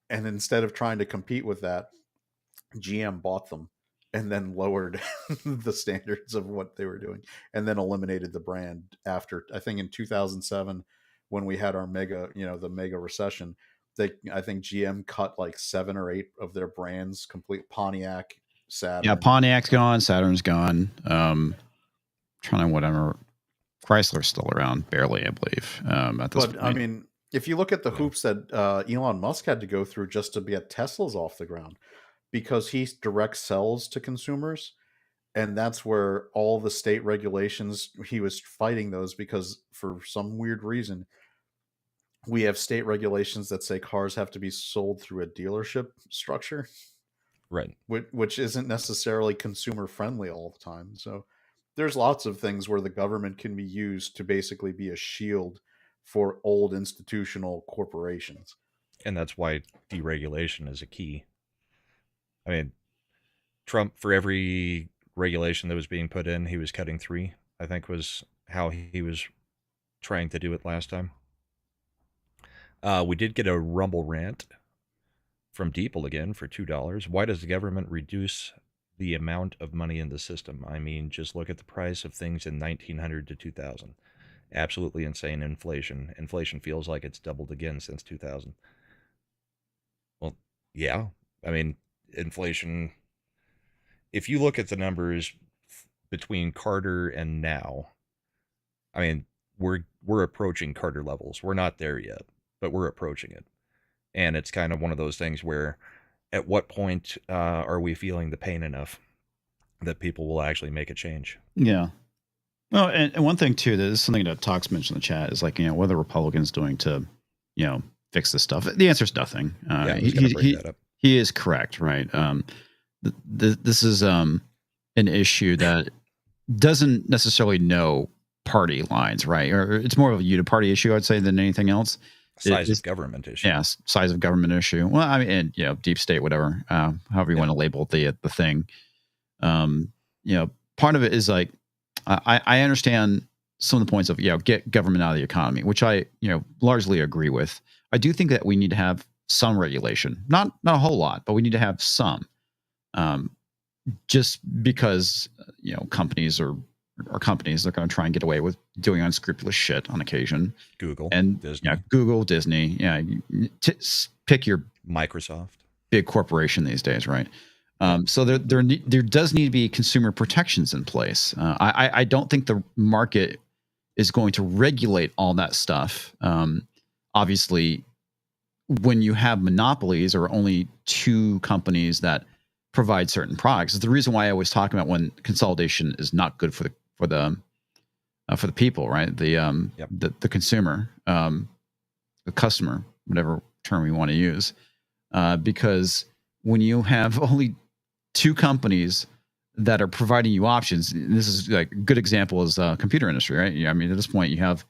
and instead of trying to compete with that, GM bought them and then lowered the standards of what they were doing, and then eliminated the brand after, I think, in 2007, when we had our the mega recession. I think GM cut like 7 or 8 of their brands complete. Pontiac, Yeah. Saturn. Pontiac's gone. Saturn's gone. Trying to whatever. Chrysler's still around, barely, I believe. At this But I point. mean, if you look at the Yeah. hoops that Elon Musk had to go through just to get Teslas off the ground, because he direct sells to consumers, and that's where all the state regulations, he was fighting those, because for some weird reason we have state regulations that say cars have to be sold through a dealership structure, Right. which isn't necessarily consumer friendly all the time. So there's lots of things where the government can be used to basically be a shield for old institutional corporations. And that's why deregulation is a key. I mean, Trump, for every regulation that was being put in, he was cutting 3, I think was how he was trying to do it last time. We did get a Rumble rant from Deeple again for $2. Why does the government reduce the amount of money in the system? I mean, just look at the price of things in 1900 to 2000. Absolutely insane inflation. Inflation feels like it's doubled again since 2000. Well, yeah. I mean, inflation, if you look at the numbers between Carter and now, I mean, we're approaching Carter levels. We're not there yet, but we're approaching it. And it's kind of one of those things where, at what point are we feeling the pain enough that people will actually make a change? Yeah. Well, and one thing too, that is something that Talks mentioned in the chat, is like, what are the Republicans doing to, fix this stuff? The answer is nothing. Yeah, I was going to bring that up. He is correct, right? This is an issue that doesn't necessarily know party lines, right? Or it's more of a uniparty issue, I'd say, than anything else. Size of government issue. Yeah, size of government issue. Well, I mean, and, deep state, whatever, however you want to label the thing. Part of it is like, I understand some of the points of, get government out of the economy, which I, largely agree with. I do think that we need to have some regulation, not a whole lot, but we need to have some. Just because, companies are companies, they're going to try and get away with doing unscrupulous shit on occasion. Google, and Disney. Google, Disney, pick your Microsoft, big corporation these days, right? So there does need to be consumer protections in place. I don't think the market is going to regulate all that stuff. Obviously, when you have monopolies or only 2 companies that provide certain products, is the reason why I always talk about when consolidation is not good for the people, right? The consumer, the customer, whatever term we want to use, because when you have only 2 companies that are providing you options, this is like a good example is computer industry, right? I mean, at this point, you have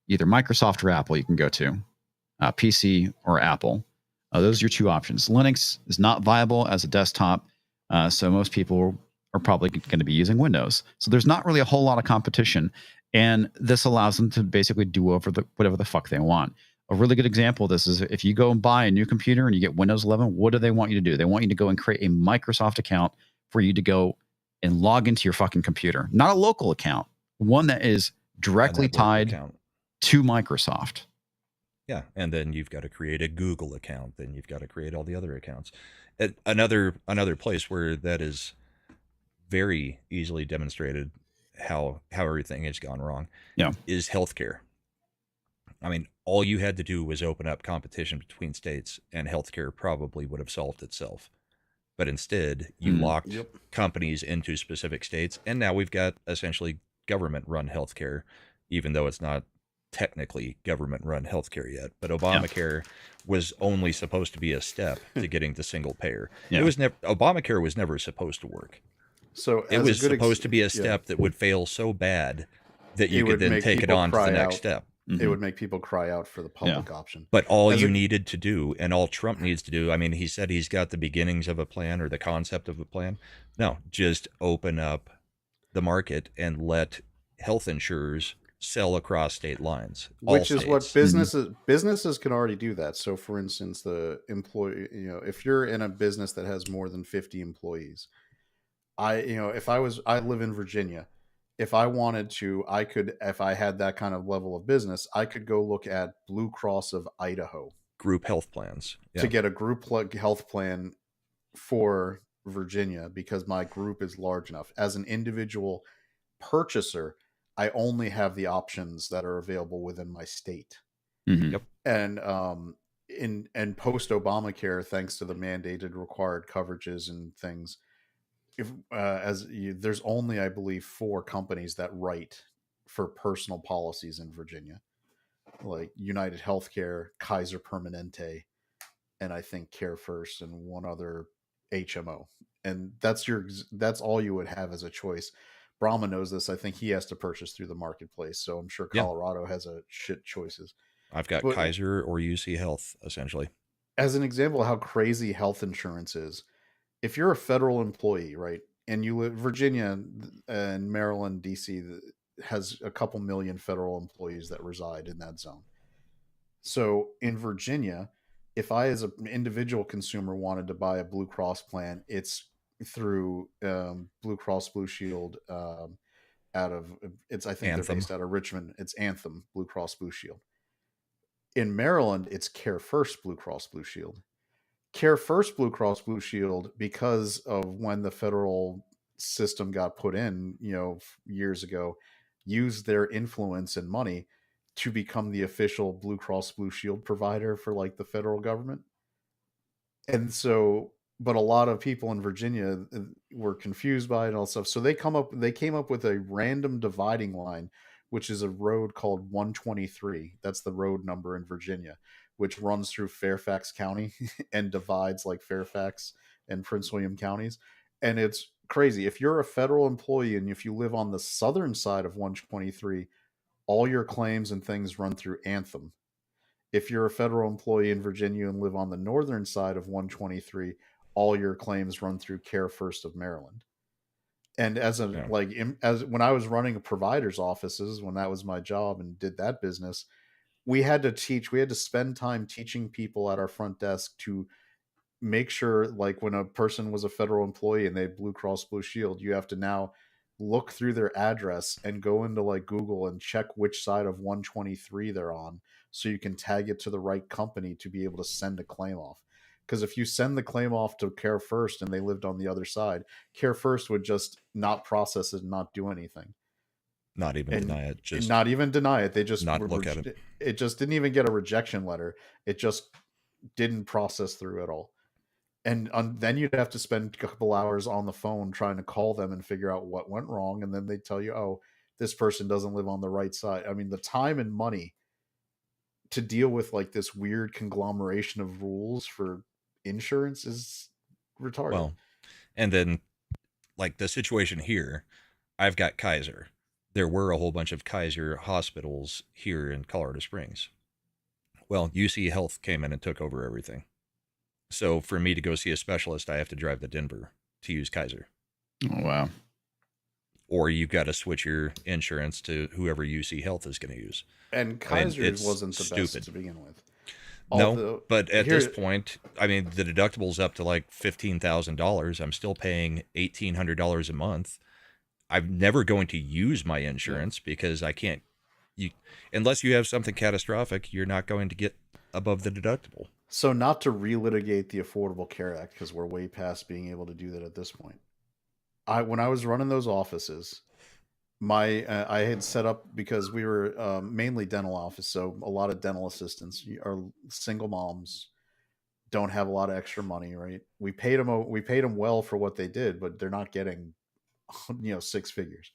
either Microsoft or Apple you can go to, PC or Apple. Those are your 2 options. Linux is not viable as a desktop, so most people are probably going to be using Windows. So there's not really a whole lot of competition, and this allows them to basically do whatever the fuck they want. A really good example of this is if you go and buy a new computer and you get Windows 11, what do they want you to do? They want you to go and create a Microsoft account for you to go and log into your fucking computer. Not a local account, one that is directly tied to Microsoft. Yeah, and then you've got to create a Google account. Then you've got to create all the other accounts. Another place where that is very easily demonstrated how everything has gone wrong. Yeah, is healthcare. I mean, all you had to do was open up competition between states, and healthcare probably would have solved itself. But instead, you locked Yep. companies into specific states, and now we've got essentially government-run healthcare, even though it's not technically government-run healthcare yet. But Yeah. Obamacare was only supposed to be a step to getting to single payer. Yeah. It was never Obamacare was never supposed to work. So It as was a good supposed to be a yeah, step that would fail so bad that you it could would then make take it people on to the cry next out. step. It would make people cry out for the public option. But all As you a- needed to do, and all Trump needs to do, I mean, he said he's got the beginnings of a plan or the concept of a plan. No, just open up the market and let health insurers sell across state lines. Which is what states. businesses can already do that. So for instance, the employee, if you're in a business that has more than 50 employees, I live in Virginia. If I wanted to, I could, if I had that kind of level of business, I could go look at Blue Cross of Idaho Group health plans. to get a health plan for Virginia because my group is large enough. As an individual purchaser, I only have the options that are available within my state. Mhm. Yep. And in post Obamacare, thanks to the mandated required coverages and things, there's only, I believe, 4 companies that write for personal policies in Virginia, like United Healthcare, Kaiser Permanente, and I think Care First, and one other HMO. And that's all you would have as a choice. Brahma knows this. I think he has to purchase through the marketplace, so I'm sure Yeah. Colorado has a shit choices. I've got But Kaiser or UC Health, essentially. as an example of how crazy health insurance is, if you're a federal employee, right, and you live Virginia and Maryland, DC has a couple million federal employees that reside in that zone. So in Virginia, if I, as an individual consumer, wanted to buy a Blue Cross plan, it's through Blue Cross Blue Shield. Out of I think Anthem. they're based out of Richmond. It's Anthem Blue Cross Blue Shield. In Maryland, it's Care First Blue Cross Blue Shield. Care First Blue Cross Blue Shield, because of when the federal system got put in, years ago, used their influence and money to become the official Blue Cross Blue Shield provider for like the federal government. And so, but a lot of people in Virginia were confused by it and all stuff. So they came up with a random dividing line, which is a road called 123. That's the road number in Virginia, which runs through Fairfax County and divides like Fairfax and Prince William counties. And it's crazy. If you're a federal employee and if you live on the southern side of 123, all your claims and things run through Anthem. If you're a federal employee in Virginia and live on the northern side of 123, all your claims run through Care First of Maryland. And as when I was running a provider's offices, when that was my job and did that business, we had to spend time teaching people at our front desk to make sure, like when a person was a federal employee and they had Blue Cross Blue Shield, you have to now look through their address and go into like Google and check which side of 123 they're on so you can tag it to the right company to be able to send a claim off. Because if you send the claim off to Care First and they lived on the other side, Care First would just not process it and not do anything. Not even deny it. Just not even deny it. They just not look at it. It just didn't even get a rejection letter. It just didn't process through at all. And then you'd have to spend a couple hours on the phone trying to call them and figure out what went wrong. And then they tell you, oh, this person doesn't live on the right side. I mean, the time and money to deal with like this weird conglomeration of rules for insurance is retarded. Well, and then like the situation here, I've got Kaiser. There were a whole bunch of Kaiser hospitals here in Colorado Springs. Well, UC Health came in and took over everything. So for me to go see a specialist, I have to drive to Denver to use Kaiser. Oh, wow. Or you've got to switch your insurance to whoever UC Health is going to use. And Kaiser it's wasn't the stupid. best to begin with. No, but at this point, I mean, the deductible's up to like $15,000. I'm still paying $1,800 a month. I'm never going to use my insurance because I can't. Unless you have something catastrophic, you're not going to get above the deductible. So not to relitigate the Affordable Care Act, because we're way past being able to do that at this point. When I was running those offices, I had set up because we were mainly dental office, so a lot of dental assistants are single moms, don't have a lot of extra money, right? We paid them well for what they did, but they're not getting six figures,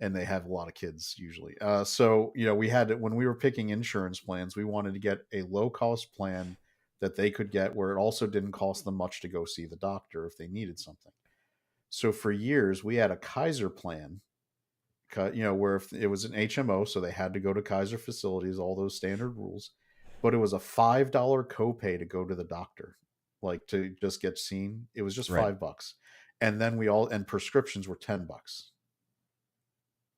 and they have a lot of kids usually. So we had when we were picking insurance plans, we wanted to get a low cost plan that they could get where it also didn't cost them much to go see the doctor if they needed something. So for years we had a Kaiser plan, where if it was an HMO, so they had to go to Kaiser facilities, all those standard rules, but it was a $5 copay to go to the doctor, like to just get seen. It was just Right. $5, and then and prescriptions were $10,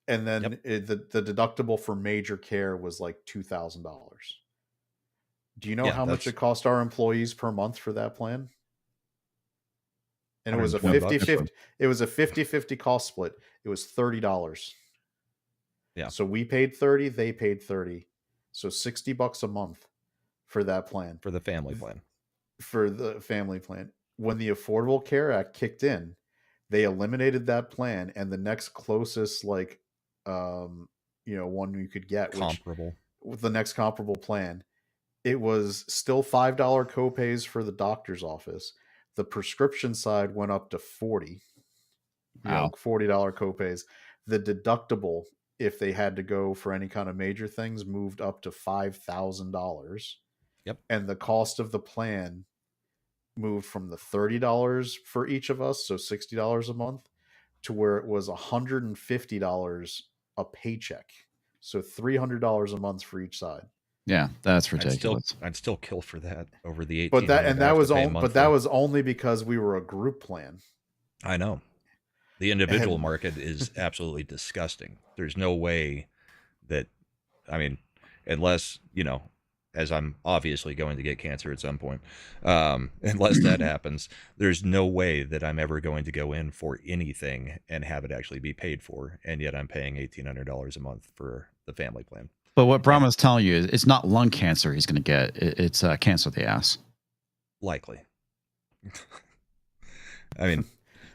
and then Yep. the deductible for major care was like $2,000. Do you know Yeah, how much that's it cost our employees per month for that plan? And it was a 120 bucks. 50-50. It was a 50-50 cost split. It was $30. Yeah. So we paid 30, they paid 30. So $60 a month for that plan. For the family plan. For the family plan. When the Affordable Care Act kicked in, they eliminated that plan, and the next closest one you could get, Comparable. the next comparable plan, it was still $5 copays for the doctor's office. The prescription side went up to 40. Wow. $40 copays. The deductible, if they had to go for any kind of major things, moved up to $5,000. Yep. And the cost of the plan moved from the $30 for each of us, so $60 a month, to where it was $150 a paycheck. So $300 a month for each side. Yeah, that's ridiculous. I'd still kill for that over the 18. But that was only because we were a group plan. I know. The individual market is absolutely disgusting. There's no way that, unless, as I'm obviously going to get cancer at some point, unless that happens, there's no way that I'm ever going to go in for anything and have it actually be paid for. And yet I'm paying $1,800 a month for the family plan. But what Brahma's telling you is it's not lung cancer he's going to get. It's cancer of the ass. Likely.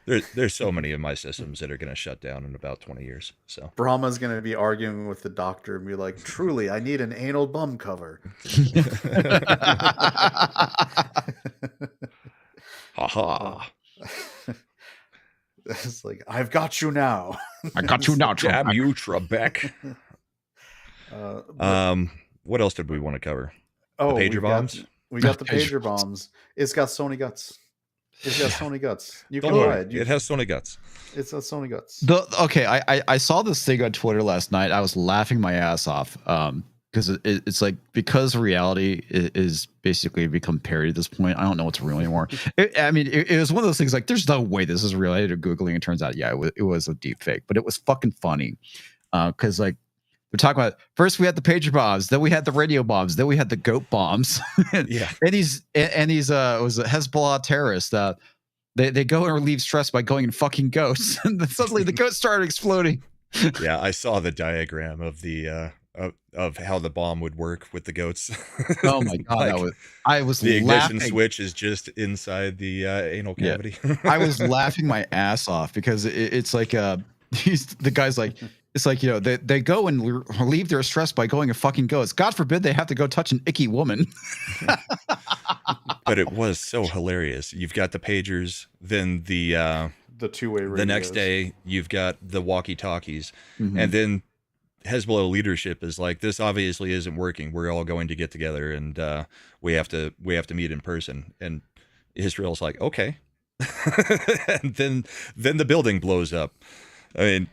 There's so many of my systems that are going to shut down in about 20 years. So Brahma's going to be arguing with the doctor and be like, truly, I need an anal bum cover. ha. It's like, I've got you now. I got you now, Damn you, Trebek. What else did we want to cover? Oh, the pager bombs? We got the pager bombs. It's got Sony guts. It's got Sony guts. You can Don't buy worry. it. It has Sony guts. It's got Sony guts. I saw this thing on Twitter last night. I was laughing my ass off because it's like, because reality is basically become parody at this point. I don't know what's real anymore. It was one of those things like, there's no way this is real. I did Googling, and it turns out, yeah, it was a deep fake, but it was fucking funny because like, we're talking about, first we had the pager bombs, then we had the radio bombs, then we had the goat bombs. Yeah. and these was a Hezbollah terrorist. They go and relieve stress by going and fucking goats, and then suddenly the goats started exploding. Yeah, I saw the diagram of the of how the bomb would work with the goats. Oh my god, I was the ignition laughing. switch is just inside the anal cavity. Yeah. I was laughing my ass off because it's like the guy's like, it's like, they go and relieve their stress by going and fucking goats. God forbid they have to go touch an icky woman. But it was so hilarious. You've got the pagers, then the two-way radios. The next day you've got the walkie talkies, Mm-hmm. and then Hezbollah leadership is like, this obviously isn't working. We're all going to get together and we have to meet in person. And Israel's like, okay. And then the building blows up. I mean,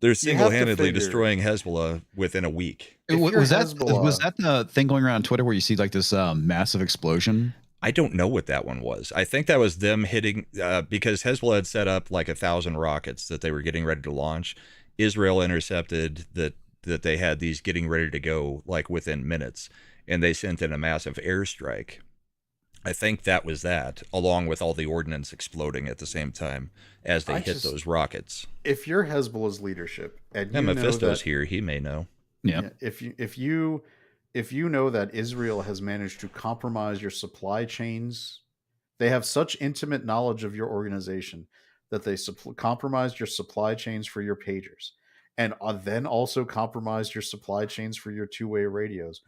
they're single-handedly destroying Hezbollah within a week. Was that the thing going around on Twitter where you see like this massive explosion? I don't know what that one was. I think that was them hitting because Hezbollah had set up like 1,000 rockets that they were getting ready to launch. Israel intercepted that they had these getting ready to go like within minutes, and they sent in a massive airstrike. I think that was that, along with all the ordnance exploding at the same time as they hit those rockets. If you're Hezbollah's leadership, and Mephisto's here, he may know. Yeah. If you know that Israel has managed to compromise your supply chains, they have such intimate knowledge of your organization that they compromised your supply chains for your pagers, and then also compromised your supply chains for your two-way radios.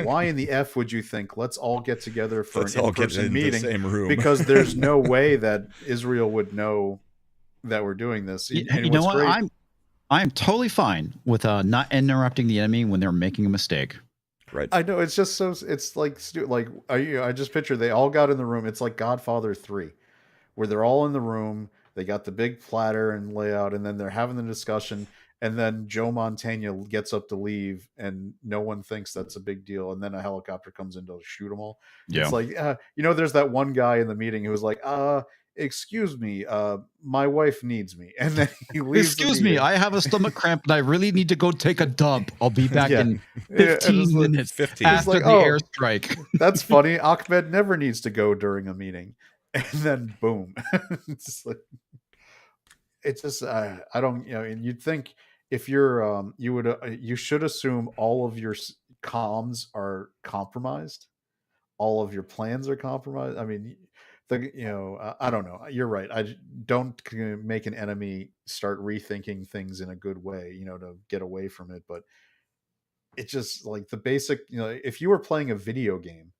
Why in the F would you think, let's all get together for Let's an all get in-person in the meeting? same room. Because there's no way that Israel would know that we're doing this. You And know what's what? great, I'm totally fine with not interrupting the enemy when they're making a mistake. Right. I know, it's just so, it's like I just picture they all got in the room. It's like Godfather 3, where they're all in the room. They got the big platter and layout, and then they're having the discussion. And then Joe Montana gets up to leave, and no one thinks that's a big deal. And then a helicopter comes in to shoot them all. Yeah. It's like, there's that one guy in the meeting who was like, excuse me, my wife needs me. And then he leaves. Excuse me, I have a stomach cramp and I really need to go take a dump. I'll be back in 15 minutes 15. after like, the oh, airstrike. That's funny. Ahmed never needs to go during a meeting. And then boom. It's just I don't, you'd think if you're you should assume all of your comms are compromised, all of your plans are compromised. I mean, I don't know, you're right. Don't make an enemy start rethinking things in a good way, to get away from it. But it's just like the basic, if you were playing a video game,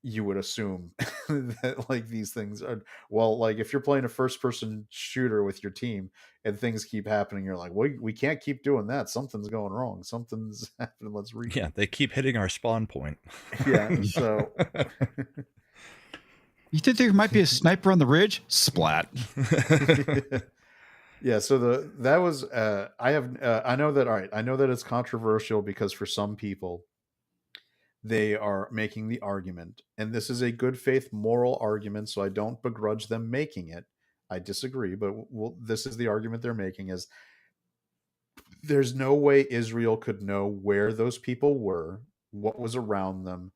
you would assume that like these things are, well, like if you're playing a first person shooter with your team and things keep happening, you're like, well, we can't keep doing that. Something's going wrong. Something's happening. Let's read. Yeah, they keep hitting our spawn point. Yeah. So You think there might be a sniper on the ridge? Splat. yeah. So that was I know that. All right. I know that it's controversial because for some people, they are making the argument, and this is a good faith moral argument, so I don't begrudge them making it. I disagree, but this is the argument they're making: is there's no way Israel could know where those people were, what was around them,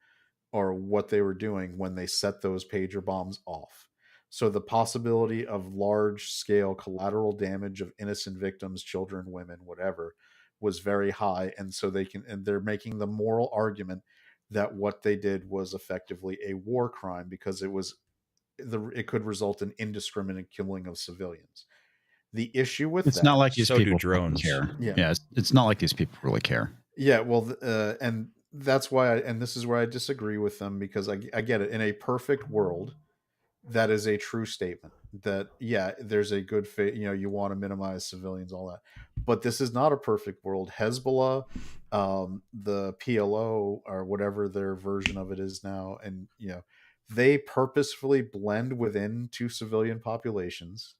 or what they were doing when they set those pager bombs off. So the possibility of large scale collateral damage of innocent victims, children, women, whatever, was very high, and so they're making the moral argument that what they did was effectively a war crime because it could result in indiscriminate killing of civilians. The issue with It's that, not like these So do people drones. care. Yeah. Yeah, it's not like these people really care. yeah, well, and that's why, and this is where I disagree with them, because I get it. In a perfect world, that is a true statement that, yeah, there's a good faith, you want to minimize civilians, all that. But this is not a perfect world. Hezbollah, the PLO, or whatever their version of it is now, and they purposefully blend within two civilian populations.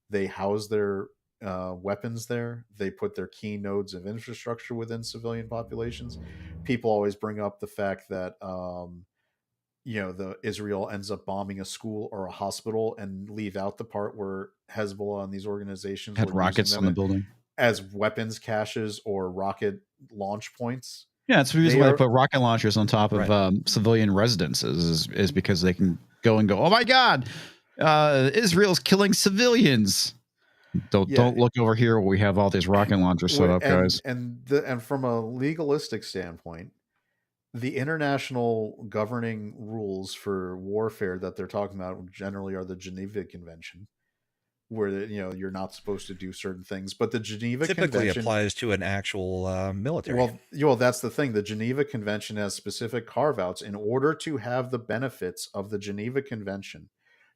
They house their weapons there. They put their key nodes of infrastructure within civilian populations. People always bring up the fact that the Israel ends up bombing a school or a hospital and leave out the part where Hezbollah and these organizations Had were rockets using on them the building. as weapons caches or rocket launch points. Yeah, it's the reason They why are- they put rocket launchers on top of civilian residences is because they can go, oh my God, Israel's killing civilians. Don't look over here where we have all these rocket launchers set up, guys. And from a legalistic standpoint, the international governing rules for warfare that they're talking about generally are the Geneva Convention, where you're not supposed to do certain things. But the Geneva Typically Convention applies to an actual military. Well, that's the thing. The Geneva Convention has specific carve-outs. In order to have the benefits of the Geneva Convention,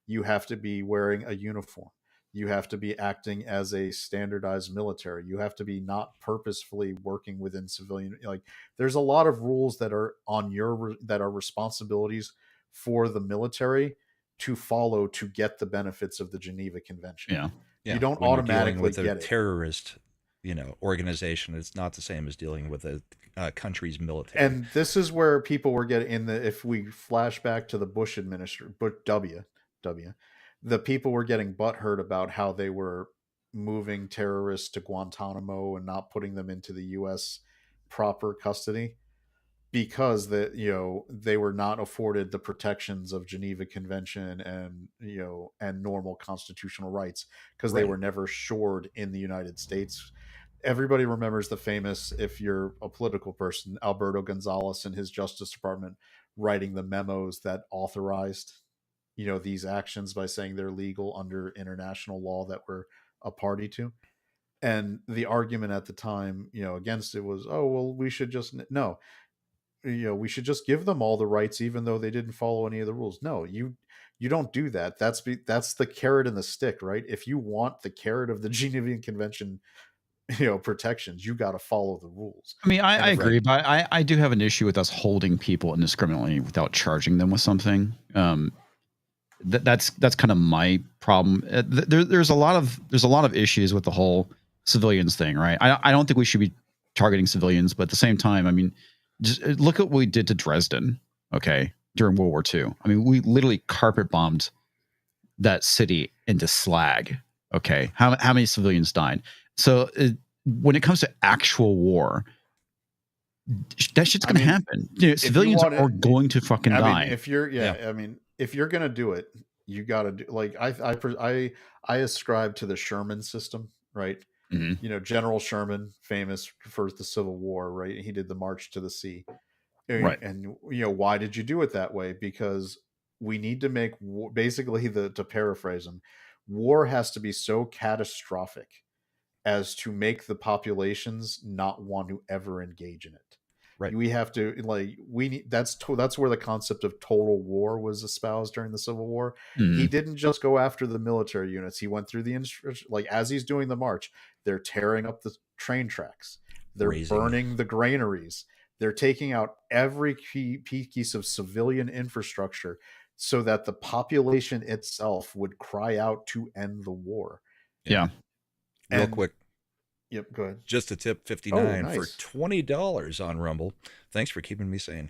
you have to be wearing a uniform. You have to be acting as a standardized military. You have to be not purposefully working within civilian. Like, there's a lot of rules that are that are responsibilities for the military to follow to get the benefits of the Geneva Convention. Yeah. Yeah, You don't when you're automatically dealing with a get it. terrorist, organization. It's not the same as dealing with a country's military. And this is where people were getting if we flash back to the Bush administration, the people were getting butthurt about how they were moving terrorists to Guantanamo and not putting them into the U.S. proper custody because they were not afforded the protections of Geneva Convention and normal constitutional rights because they were never shored in the United States. Everybody remembers the famous, if you're a political person, Alberto Gonzales and his Justice Department writing the memos that authorized these actions by saying they're legal under international law that we're a party to. And the argument at the time, against it was, oh well, we should just no, we should just give them all the rights, even though they didn't follow any of the rules. No, you don't do that. That's the carrot and the stick, right? If you want the carrot of the Genevan Convention, protections, you got to follow the rules. I mean, And I if agree, but I do have an issue with us holding people indiscriminately without charging them with something. That's kind of my problem. There's a lot of issues with the whole civilians thing, right? I don't think we should be targeting civilians, but at the same time, I mean, just look at what we did to Dresden, okay, during World War II. I mean, we literally carpet bombed that city into slag. Okay, how many civilians died? So when it comes to actual war, that shit's gonna happen. Civilians are going to fucking die. If you're, if you're gonna do it, you got to do, like, I ascribe to the Sherman system, right? Mhm. General Sherman, famous for the Civil War, right? He did the March to the Sea, Right. and why did you do it that way? Because we need to make basically, to paraphrase him, war has to be so catastrophic as to make the populations not want to ever engage in it. Right. We have to, like, we need, that's where the concept of total war was espoused during the Civil War. He didn't just go after the military units. He went through like, as he's doing the march, they're tearing up the train tracks, they're burning the granaries, they're taking out every key piece of civilian infrastructure so that the population itself would cry out to end the war. Yeah. Real quick. Yep, go ahead. Just a tip, 59 nice. for $20 on Rumble. Thanks for keeping me sane.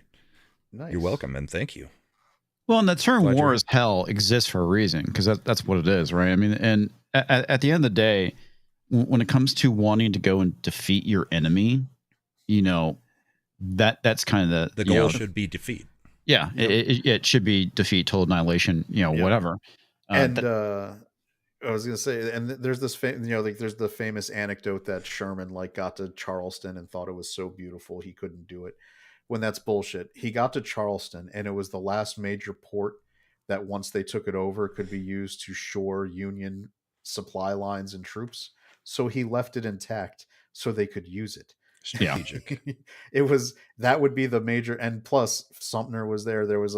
Nice. You're welcome, and thank you. Well, and the term war as hell exists for a reason, because that's what it is, right? I mean, and at the end of the day, when it comes to wanting to go and defeat your enemy, that's kind of the goal should be defeat. Yeah, it should be defeat, total annihilation, whatever. And I was gonna say, and there's this, like, there's the famous anecdote that Sherman, like, got to Charleston and thought it was so beautiful he couldn't do it. When that's bullshit. He got to Charleston, and it was the last major port that, once they took it over, could be used to shore Union supply lines and troops. So he left it intact so they could use it. Strategic. That would be the major, and plus Sumter was there. There was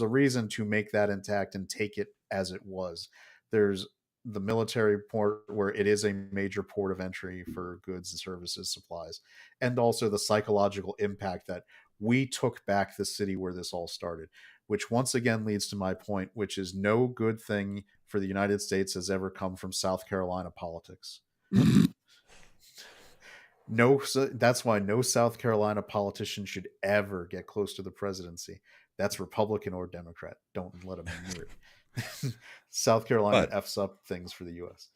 a reason to make that intact and take it as it was. There's the military port, where it is a major port of entry for goods and services, supplies, and also the psychological impact that we took back the city where this all started, which once again leads to my point, which is no good thing for the United States has ever come from South Carolina politics. That's why no South Carolina politician should ever get close to the presidency. That's Republican or Democrat. Don't let them near it. South Carolina F's up things for the U.S.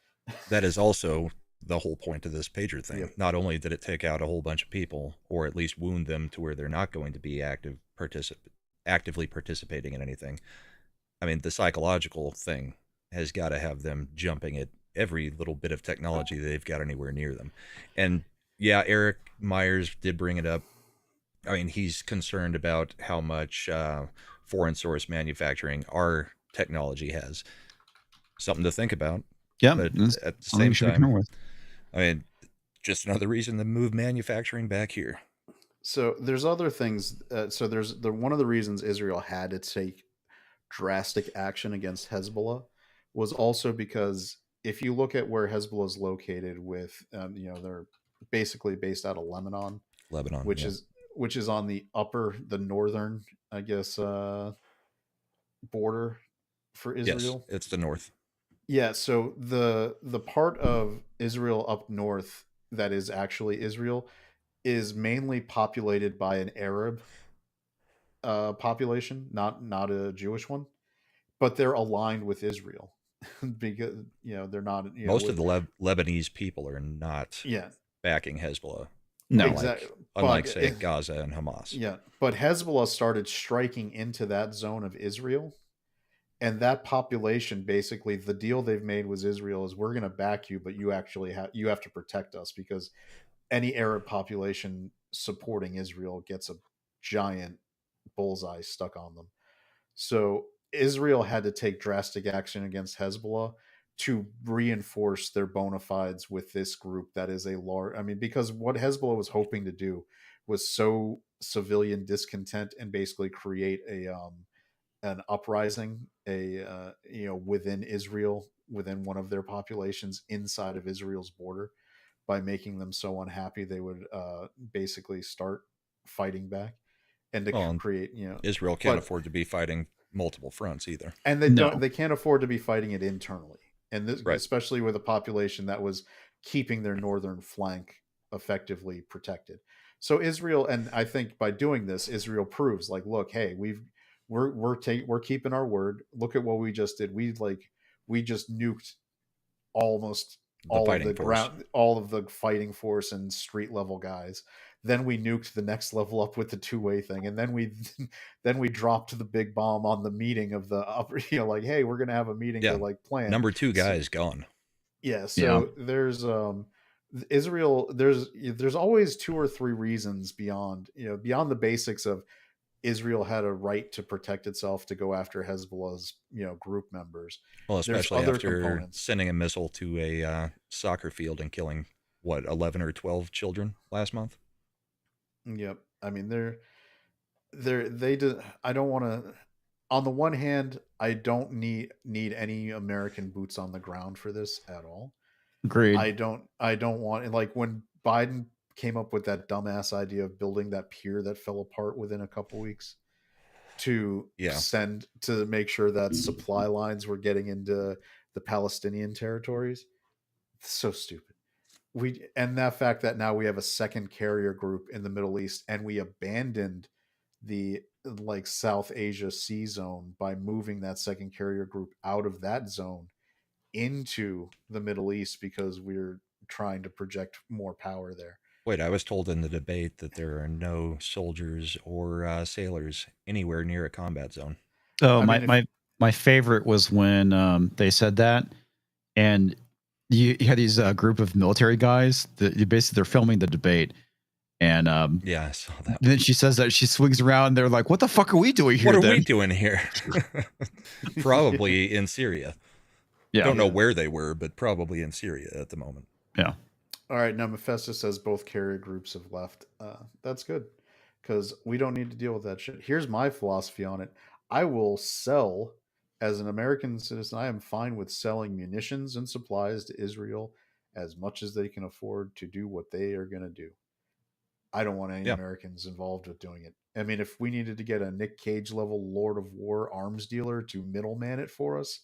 That is also the whole point of this pager thing. Yep. Not only did it take out a whole bunch of people, or at least wound them to where they're not going to be actively participating in anything. I mean, the psychological thing has got to have them jumping at every little bit of technology they've got anywhere near them. And yeah, Eric Myers did bring it up. I mean, he's concerned about how much foreign source manufacturing our technology has. Something to think about. Yeah, but at the same time, I mean, just another reason to move manufacturing back here. So there's other things. So there's one of the reasons Israel had to take drastic action against Hezbollah was also because if you look at where Hezbollah is located, with they're basically based out of Lebanon, which is on the northern, I guess, border for Israel. Yes, it's the north. Yeah, so the part of Israel up north that is actually Israel is mainly populated by an Arab population, not a Jewish one, but they're aligned with Israel because they're not. Most of the Lebanese people are not backing Hezbollah. No, exactly. Unlike say Gaza and Hamas. Yeah, but Hezbollah started striking into that zone of Israel. And that population, basically, the deal they've made with Israel is, we're going to back you, but you actually have to protect us, because any Arab population supporting Israel gets a giant bullseye stuck on them. So Israel had to take drastic action against Hezbollah, to reinforce their bona fides with this group that is a large. I mean, because what Hezbollah was hoping to do was sow civilian discontent and basically create an uprising, within Israel, within one of their populations inside of Israel's border, by making them so unhappy they would basically start fighting back and to Well, create, Israel can't afford to be fighting multiple fronts either. and they can't afford to be fighting it internally, and this, Right. especially with a population that was keeping their northern flank effectively protected. So Israel, and I think by doing this, Israel proves like, look, hey, we're keeping our word. Look at what we just did. We just nuked almost all of the ground, all of the fighting force and street level guys. Then we nuked the next level up with the two-way thing, and then we dropped the big bomb on the meeting of the upper. Like, hey, we're gonna have a meeting to like plan. Number 2 guy is gone. Yeah. So there's Israel. There's always 2 or 3 reasons beyond the basics of Israel had a right to protect itself to go after Hezbollah's group members. Well, especially after sending a missile to a soccer field and killing 11 or 12 children last month. Yep. I mean, they do. I don't want to. On the one hand, I don't need any American boots on the ground for this at all. Agreed. I don't want, like, when Biden came up with that dumbass idea of building that pier that fell apart within a couple weeks to send to make sure that supply lines were getting into the Palestinian territories. It's so stupid. And that fact that now we have a second carrier group in the Middle East, and we abandoned the South Asia Sea zone by moving that second carrier group out of that zone into the Middle East because we're trying to project more power there. Wait, I was told in the debate that there are no soldiers or sailors anywhere near a combat zone. Oh, my favorite was when they said that, and you had these group of military guys that they're filming the debate, and yeah, I saw that. Then she says that she swings around, and they're like, "What the fuck are we doing here? What are we doing here?" Probably in Syria. Yeah, don't know where they were, but probably in Syria at the moment. Yeah. All right, now Mephisto says both carrier groups have left. That's good, because we don't need to deal with that shit. Here's my philosophy on it. I will sell, as an American citizen, I am fine with selling munitions and supplies to Israel as much as they can afford to do what they are going to do. I don't want any Americans involved with doing it. I mean, if we needed to get a Nick Cage level Lord of War arms dealer to middleman it for us,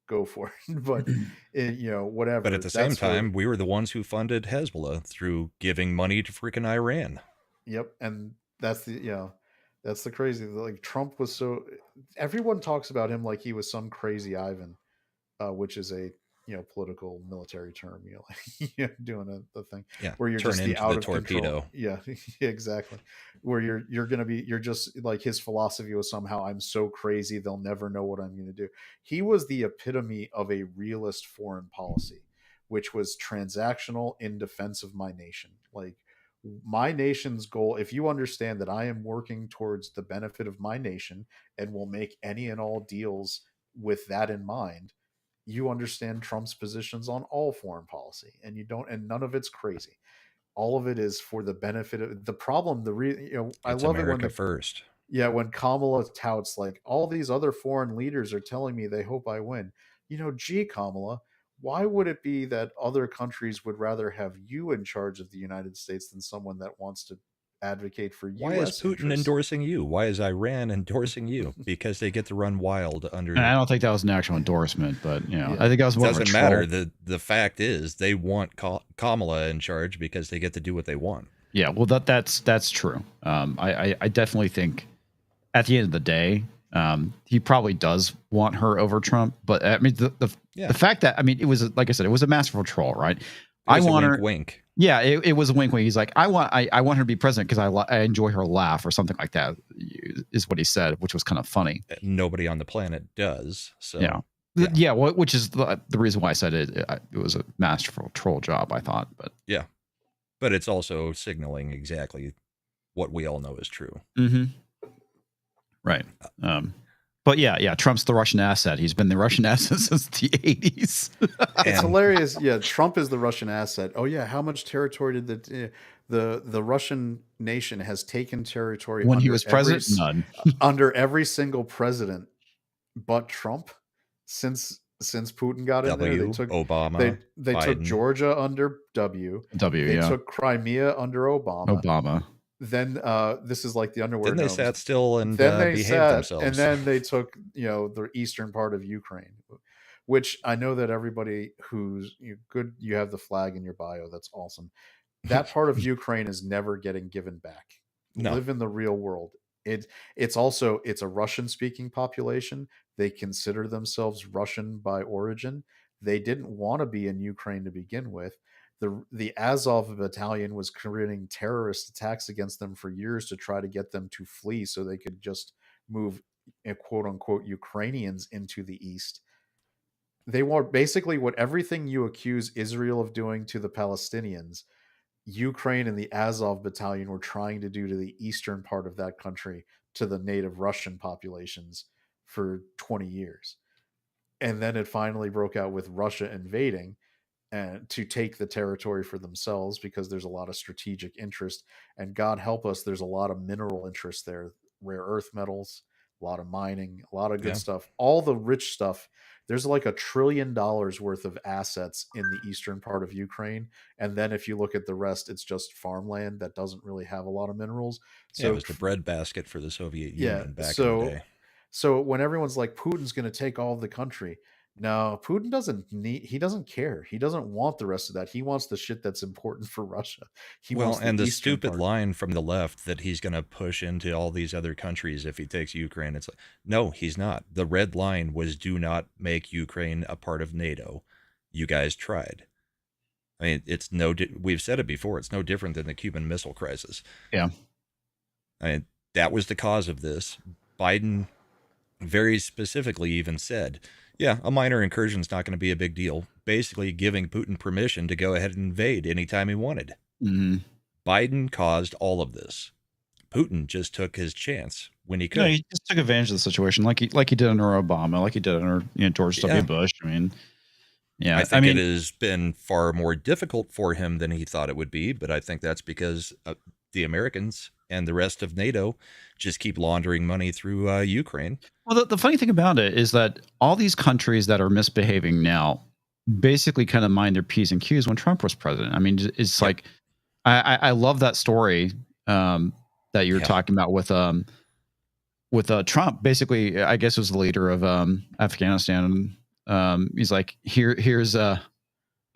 go for it. But whatever. But at the same time, we were the ones who funded Hezbollah through giving money to freaking Iran. Yep, and that's the crazy. Like, Trump was everyone talks about him like he was some crazy Ivan, which is a political military term. Doing a thing where you're just the out of torpedo. Control. Yeah, exactly. Where you're just like, his philosophy was somehow, I'm so crazy they'll never know what I'm going to do. He was the epitome of a realist foreign policy, which was transactional in defense of my nation. Like, my nation's goal, if you understand that I am working towards the benefit of my nation and will make any and all deals with that in mind, you understand Trump's positions on all foreign policy, and none of it's crazy. All of it is for the benefit of the problem. I love America it when first. Yeah, when Kamala touts like, all these other foreign leaders are telling me they hope I win. Gee, Kamala, why would it be that other countries would rather have you in charge of the United States than someone that wants to advocate for Why US is Putin interests? endorsing you? Why is Iran endorsing you? Because they get to run wild under. And I don't think that was an actual endorsement, but I think that was more of a doesn't troll. matter. The fact is, they want Kamala in charge because they get to do what they want. Yeah, well, that's true. I definitely think at the end of the day, he probably does want her over Trump. But I mean, the fact that, I mean, it was, like I said, it was a masterful troll, right? I want her wink. Yeah, it was a wink. He's like, I want her to be president because I enjoy her laugh or something like that, is what he said, which was kind of funny. Nobody on the planet does. So yeah. Which is the reason why I said it was a masterful troll job, I thought. But but it's also signaling exactly what we all know is true. Mm-hmm. Right. But yeah, Trump's the Russian asset. He's been the Russian asset since the 80s. It's And hilarious. Yeah, Trump is the Russian asset. Oh yeah, how much territory did the Russian nation has taken territory When he was president, none. under every single president but Trump since Putin got in there. They W, took Obama, they took Biden. Georgia under W. W, They yeah. took Crimea under Obama. Obama. Then this is like the underwear. Then they gnomes. sat still and Then they behaved sat, themselves. and then they took the eastern part of Ukraine, which I know that everybody who's good, you have the flag in your bio. That's awesome. That part of Ukraine is never getting given back. No. Live in the real world. It's a Russian speaking population. They consider themselves Russian by origin. They didn't want to be in Ukraine to begin with. The Azov battalion was committing terrorist attacks against them for years to try to get them to flee so they could just move quote unquote Ukrainians into the east. They want basically what everything you accuse Israel of doing to the Palestinians, Ukraine and the Azov battalion were trying to do to the eastern part of that country to the native Russian populations for 20 years. And then it finally broke out with Russia invading and to take the territory for themselves because there's a lot of strategic interest, and God help us, there's a lot of mineral interest there, rare earth metals, a lot of mining, a lot of good stuff, all the rich stuff. There's like $1 trillion worth of assets in the eastern part of Ukraine, and then if you look at the rest, it's just farmland that doesn't really have a lot of minerals. So it was the breadbasket for the Soviet Union back in the day. So when everyone's like Putin's going to take all of the country, no, Putin he doesn't care. He doesn't want the rest of that. He wants the shit that's important for Russia. He wants and the eastern stupid part. line from the left that he's going to push into all these other countries if he takes Ukraine. It's like, no, he's not. The red line was do not make Ukraine a part of NATO. You guys tried. I mean, we've said it before. It's no different than the Cuban Missile Crisis. Yeah. I mean, that was the cause of this. Biden very specifically even said, yeah, a minor incursion is not going to be a big deal, basically giving Putin permission to go ahead and invade anytime he wanted. Mm-hmm. Biden caused all of this. Putin just took his chance when he could. No, he just took advantage of the situation, like he did under Obama, like he did under George W. Bush. I mean, yeah, I think it has been far more difficult for him than he thought it would be, but I think that's because the Americans and the rest of NATO just keep laundering money through Ukraine. Well, the funny thing about it is that all these countries that are misbehaving now basically kind of mind their P's and Q's when Trump was president. I mean, it's like, I love that story that you were talking about with Trump. Basically, I guess was the leader of Afghanistan. He's like, here's a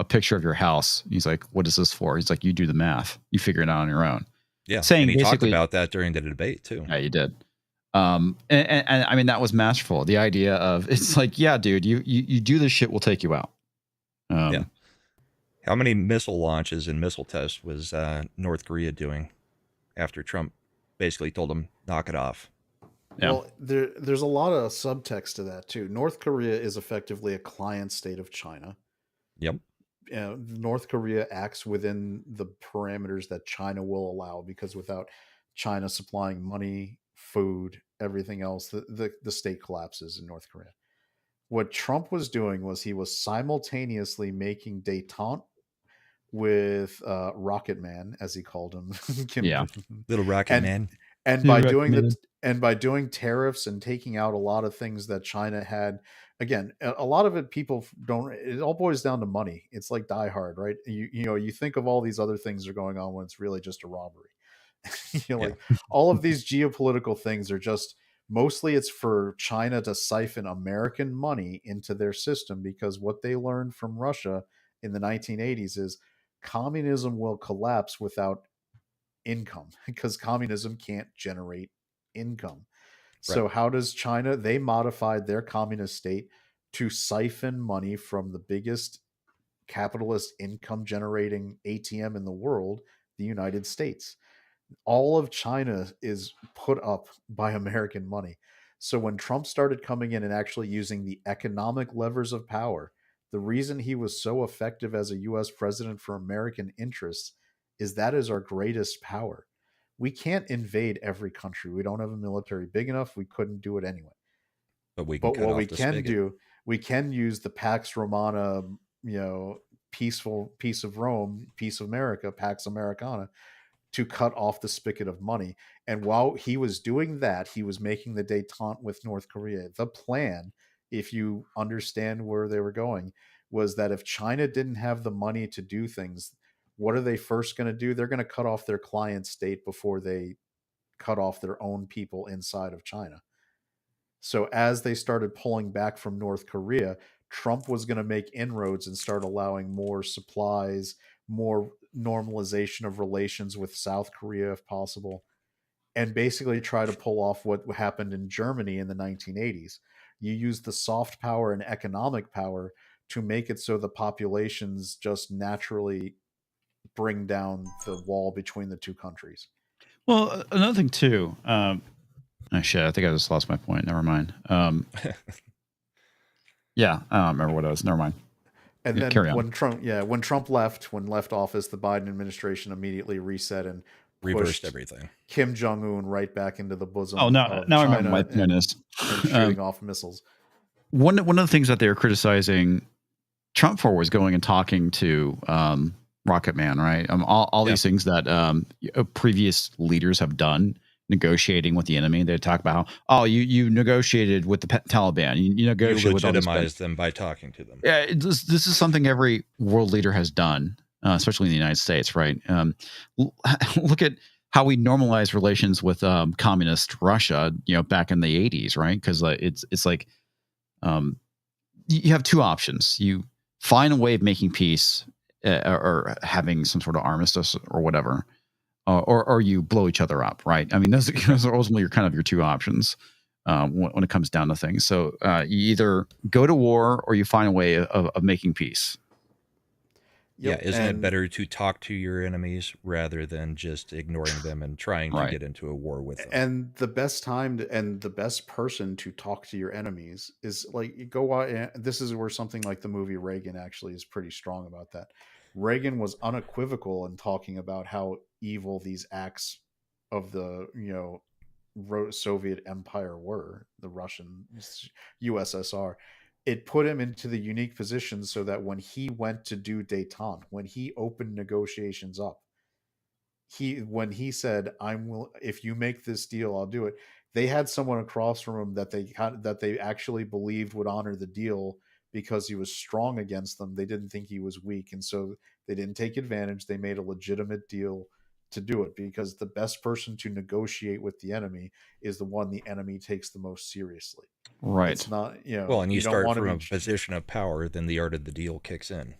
picture of your house. He's like, what is this for? He's like, you do the math. You figure it out on your own. Yeah, saying and he talked about that during the debate too. Yeah, you did. And I mean, that was masterful. The idea of, it's like, yeah, dude, you do this shit, we'll take you out. Yeah. How many missile launches and missile tests was North Korea doing after Trump basically told them, knock it off? Yeah. Well, there's a lot of subtext to that too. North Korea is effectively a client state of China. Yep. North Korea acts within the parameters that China will allow, because without China supplying money, food, everything else, the state collapses in North Korea. What Trump was doing was he was simultaneously making détente with Rocket Man, as he called him. Little Rocket Man. And by doing tariffs and taking out a lot of things that China had, again, a lot of it, people don't, it all boils down to money. It's like Die Hard, right? You think of all these other things that are going on when it's really just a robbery. Like all of these geopolitical things are just, mostly it's for China to siphon American money into their system, because what they learned from Russia in the 1980s is communism will collapse without income, because communism can't generate income. So how does China, they modified their communist state to siphon money from the biggest capitalist income generating ATM in the world, the United States. All of China is put up by American money. So when Trump started coming in and actually using the economic levers of power, the reason he was so effective as a US president for American interests is that is our greatest power. We can't invade every country. We don't have a military big enough. We couldn't do it anyway. But we can But cut what off we the can spigot. do, we can use the Pax Romana, peaceful peace of Rome, peace of America, Pax Americana, to cut off the spigot of money. And while he was doing that, he was making the détente with North Korea. The plan, if you understand where they were going, was that if China didn't have the money to do things, what are they first going to do? They're going to cut off their client state before they cut off their own people inside of China. So as they started pulling back from North Korea, Trump was going to make inroads and start allowing more supplies, more normalization of relations with South Korea if possible, and basically try to pull off what happened in Germany in the 1980s. You use the soft power and economic power to make it so the populations just naturally bring down the wall between the two countries. Well, another thing too. Oh shit! I think I just lost my point. Never mind. Yeah, I don't remember what it was. Never mind. And Yeah, then carry on. when Trump left office, the Biden administration immediately reset and Reversed pushed everything. Kim Jong Un right back into the bosom Oh, now of I remember my China point is and shooting off missiles. one of the things that they were criticizing Trump for was going and talking to Rocket Man, right? All Yeah. these things that previous leaders have done, negotiating with the enemy. They talk about how, you negotiated with the Taliban, you You negotiated with all these legitimize them by talking to them. Yeah, this is something every world leader has done, especially in the United States, right? Look at how we normalize relations with communist Russia, back in the 80s, right? Because it's like you have two options: you find a way of making peace, or having some sort of armistice or whatever, or you blow each other up, right? I mean, those are ultimately your two options. When it comes down to things. So you either go to war or you find a way of making peace. Yep, Yeah, isn't it and- better to talk to your enemies rather than just ignoring them and trying to Right. get into a war with them? And the best time and the best person to talk to your enemies is like you go out. This is where something like the movie Reagan actually is pretty strong about that. Reagan was unequivocal in talking about how evil these acts of the Soviet Empire were, the Russian USSR. It put him into the unique position so that when he went to do détente, when he opened negotiations up, when he said, if you make this deal, I'll do it. They had someone across from him that they actually believed would honor the deal because he was strong against them. They didn't think he was weak, and so they didn't take advantage. They made a legitimate deal to do it, because the best person to negotiate with the enemy is the one the enemy takes the most seriously. Right. It's not, Well, and you don't start want to from a be. position of power, then the art of the deal kicks in.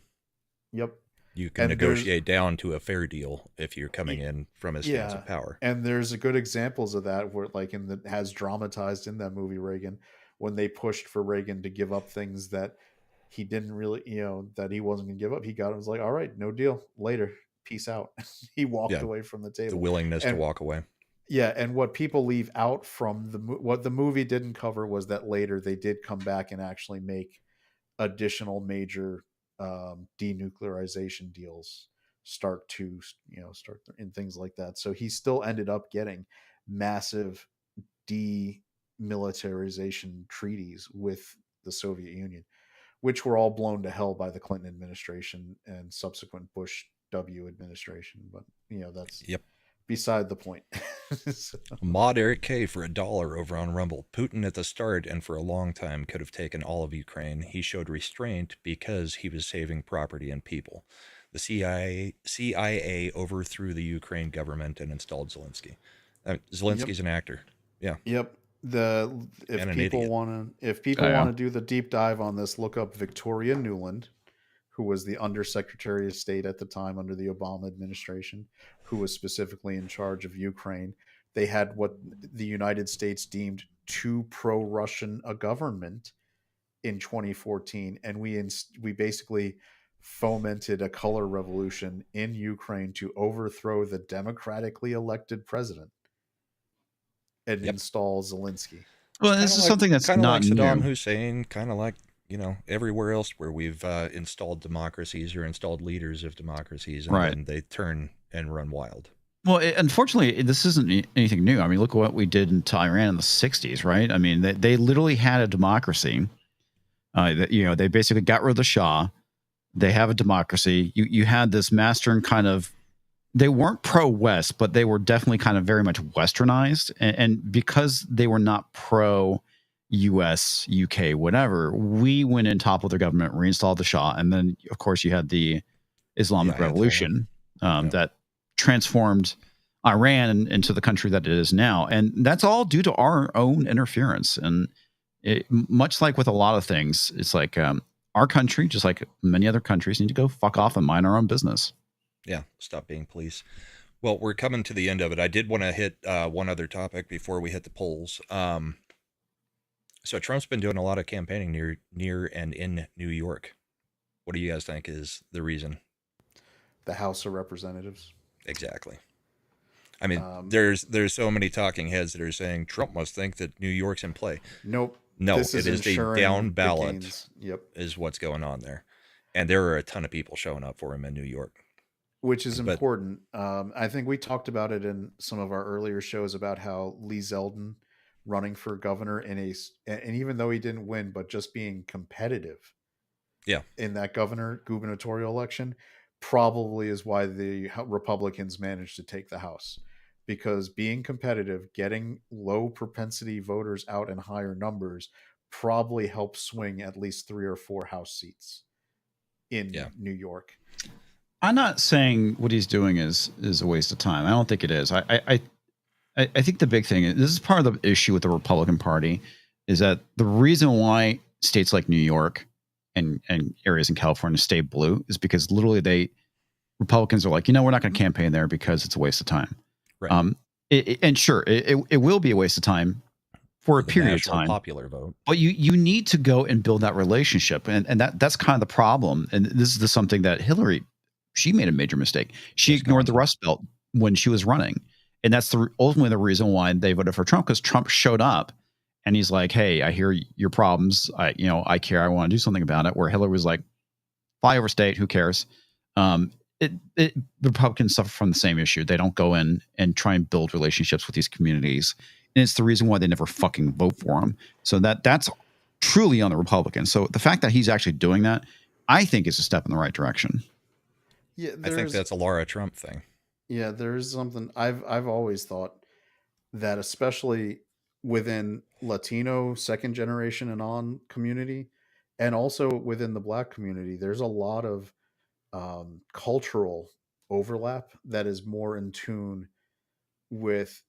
Yep. You can And there's- negotiate down to a fair deal if you're coming in from a stance of power. And there's good examples of that where, like, has dramatized in that movie Reagan, when they pushed for Reagan to give up things that he didn't really, that he wasn't going to give up. He was like, all right, no deal, later, peace out. He walked Yeah, away from the table. The willingness to walk away. Yeah, and what people leave out from what the movie didn't cover was that later they did come back and actually make additional major denuclearization deals start in things like that. So he still ended up getting massive demilitarization treaties with the Soviet Union, which were all blown to hell by the Clinton administration and subsequent Bush W administration. But that's beside the point. So. Mod Eric K for $1 over on Rumble. Putin at the start and for a long time could have taken all of Ukraine. He showed restraint because he was saving property and people. The CIA overthrew the Ukraine government and installed Zelensky. Zelensky's an actor. Yeah. Yep. If people want to do the deep dive on this, look up Victoria Nuland, who was the Undersecretary of State at the time under the Obama administration, who was specifically in charge of Ukraine. They had what the United States deemed too pro-Russian a government in 2014, and we basically fomented a color revolution in Ukraine to overthrow the democratically elected president and install Zelensky. Well, this is something that's kind of not like Saddam new. Hussein, kind of like everywhere else where we've installed democracies or installed leaders of democracies, and then they turn and run wild. Well, unfortunately, this isn't anything new. I mean, look what we did in Iran in the 60s, right? I mean, they literally had a democracy. They basically got rid of the Shah. They have a democracy. You had this master and kind of, they weren't pro-West, but they were definitely kind of very much westernized. And because they were not pro-US, UK, whatever, we went in, toppled their government, reinstalled the Shah. And then, of course, you had the Islamic Ayatollah. Revolution Yeah. that transformed Iran into the country that it is now. And that's all due to our own interference. And much like with a lot of things, it's like our country, just like many other countries, need to go fuck off and mind our own business. Yeah, stop being police. Well, we're coming to the end of it. I did want to hit one other topic before we hit the polls. So Trump's been doing a lot of campaigning near and in New York. What do you guys think is the reason? The House of Representatives. Exactly. I mean, there's so many talking heads that are saying Trump must think that New York's in play. Nope. No, This it is the ensuring down the ballot gains. Yep. is what's going on there. And there are a ton of people showing up for him in New York. Which is But- important. I think we talked about it in some of our earlier shows about how Lee Zeldin running for governor and even though he didn't win, but just being competitive Yeah. in that gubernatorial election probably is why the Republicans managed to take the House. Because being competitive, getting low propensity voters out in higher numbers probably helps swing at least 3 or 4 House seats in New York. I'm not saying what he's doing is a waste of time. I don't think it is. I think the big thing is, this is part of the issue with the Republican Party, is that the reason why states like New York and areas in California stay blue is because literally Republicans are like, we're not going to campaign there because it's a waste of time. Right. And sure, it will be a waste of time for a The period of national time. popular vote. But you need to go and build that relationship, and that's kind of the problem. And this is something that Hillary, she made a major mistake. She ignored the Rust Belt when she was running, and that's ultimately the reason why they voted for Trump, because Trump showed up and he's like, "Hey, I hear your problems. I care. I want to do something about it." Where Hillary was like, "Fly over state. Who cares?" The Republicans suffer from the same issue. They don't go in and try and build relationships with these communities. And it's the reason why they never fucking vote for him. So that's truly on the Republicans. So the fact that he's actually doing that, I think, is a step in the right direction. Yeah, I think that's a Laura Trump thing. Yeah, there's something I've always thought that, especially within Latino second generation and on community, and also within the Black community, there's a lot of cultural overlap that is more in tune with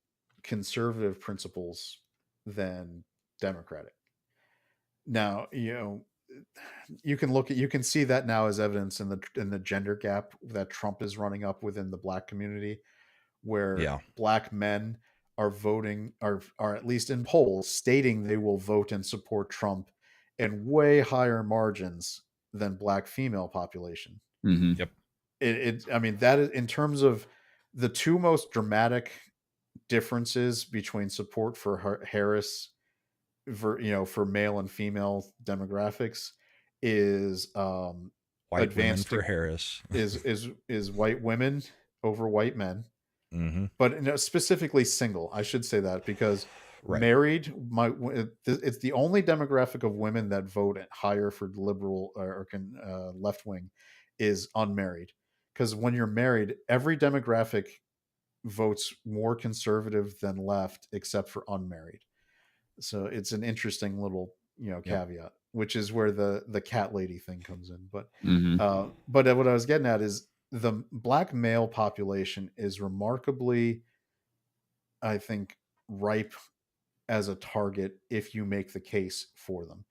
conservative principles than Democratic. Now, you can see that now as evidence in the gender gap that Trump is running up within the Black community, where Black men are voting, are at least in polls stating they will vote and support Trump in way higher margins than Black female population. Mm-hmm. Yep. I mean, that is in terms of the two most dramatic differences between support for Harris, for male and female demographics, is White advanced women for Harris is white women over white men. Mm-hmm. But specifically single, I should say that, because Right. married, it's the only demographic of women that vote higher for liberal or left wing is unmarried. Because when you're married, every demographic votes more conservative than left except for unmarried. So it's an interesting little caveat, which is where the cat lady thing comes in. But what I was getting at is the Black male population is remarkably, I think, ripe as a target if you make the case for them.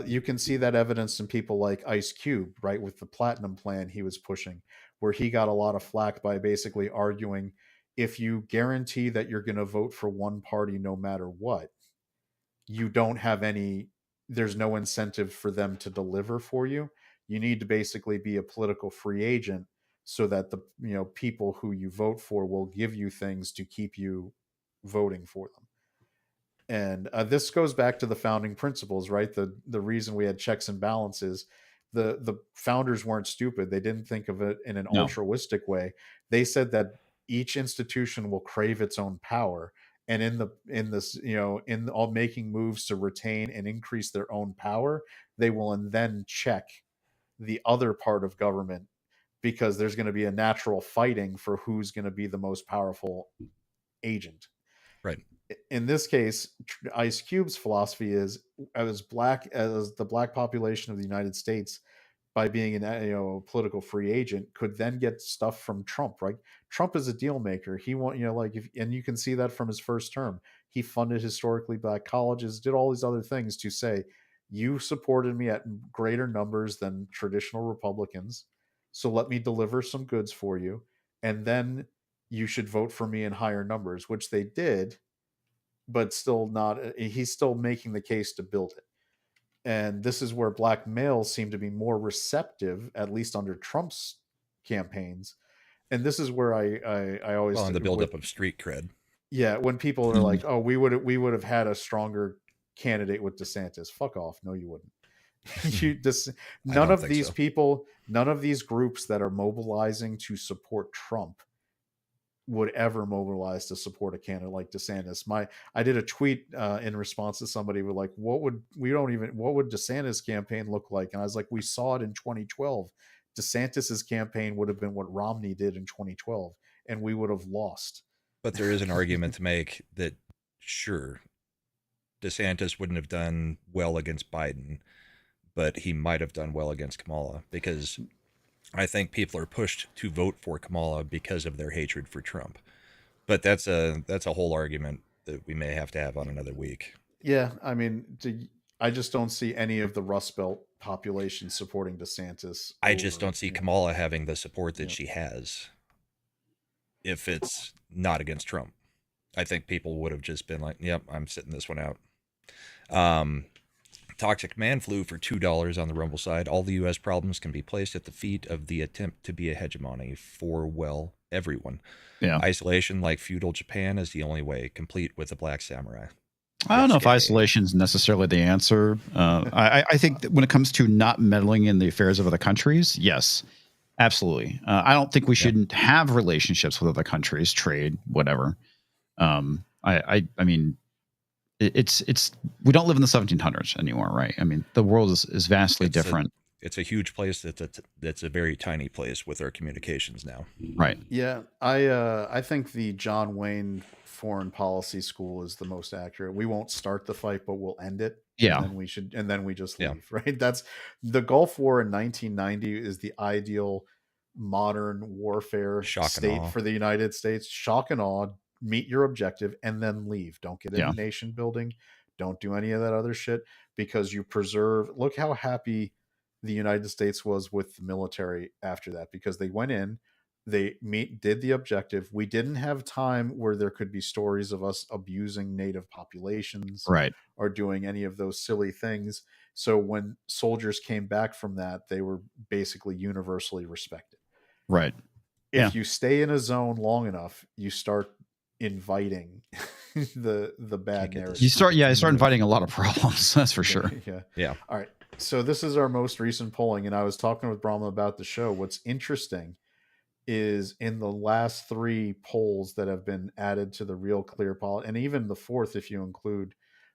You can see that evidence in people like Ice Cube, right, with the platinum plan he was pushing, where he got a lot of flack by basically arguing, if you guarantee that you're going to vote for one party no matter what, you don't have there's no incentive for them to deliver for you. You need to basically be a political free agent so that the people who you vote for will give you things to keep you voting for them. And this goes back to the founding principles, right? The reason we had checks and balances, the founders weren't stupid. They didn't think of it in an altruistic way. They said that each institution will crave its own power, and in this, in all making moves to retain and increase their own power, they will and then check the other part of government, because there's going to be a natural fighting for who's going to be the most powerful agent. Right. In this case, Ice Cube's philosophy is, as the black population of the United States, by being an political free agent, could then get stuff from Trump. Right? Trump is a deal maker. He want like if, and you can see that from his first term. He funded historically black colleges, did all these other things to say, you supported me at greater numbers than traditional Republicans, so let me deliver some goods for you, and then you should vote for me in higher numbers, which they did, but still not. He's still making the case to build it. And this is where black males seem to be more receptive, at least under Trump's campaigns. And this is where I always, Well, in the buildup of street cred. yeah, when people are like, oh, we would have had a stronger candidate with DeSantis. Fuck off. No, you wouldn't. None of these people, none of these groups that are mobilizing to support Trump would ever mobilize to support a candidate like DeSantis. I did a tweet in response to somebody with like, what would DeSantis campaign look like? And I was like, we saw it in 2012. DeSantis's campaign would have been what Romney did in 2012, and we would have lost. But there is an argument to make that, sure, DeSantis wouldn't have done well against Biden, but he might have done well against Kamala, because I think people are pushed to vote for Kamala because of their hatred for Trump. But that's a whole argument that we may have to have on another week. Yeah, I mean, I just don't see any of the Rust Belt population supporting DeSantis. I just don't see Kamala having the support that she has if it's not against Trump. I think people would have just been like, yep, I'm sitting this one out. Toxic Man Flu for $2 on the Rumble side. All the U.S. problems can be placed at the feet of the attempt to be a hegemony for, well, everyone. Yeah. Isolation, like feudal Japan, is the only way, complete with a black samurai. I don't know if isolation is necessarily the answer. I think that when it comes to not meddling in the affairs of other countries, yes, absolutely. I don't think we shouldn't have relationships with other countries, trade, whatever. I mean, it's we don't live in the 1700s anymore, right? I mean, the world is vastly different. It's a huge place that's a very tiny place with our communications now. Right. Yeah, I think the John Wayne foreign policy school is the most accurate. We won't start the fight, but we'll end it. Yeah. And then we just leave, right? That's the Gulf War in 1990 is the ideal modern warfare state for the United States. Shock and awe, meet your objective, and then leave. Don't get into nation building. Don't do any of that other shit, because you preserve. Look how happy the United States was with the military after that, because they went in, they did the objective. We didn't have time where there could be stories of us abusing native populations, right, or doing any of those silly things. So when soldiers came back from that, they were basically universally respected. Right. If you stay in a zone long enough, you start inviting the bad narrative. You start inviting a lot of problems. That's for sure. Yeah. All right. So this is our most recent polling, and I was talking with Brahma about the show. What's interesting is in the last 3 polls that have been added to the Real Clear poll, and even the 4th, if you include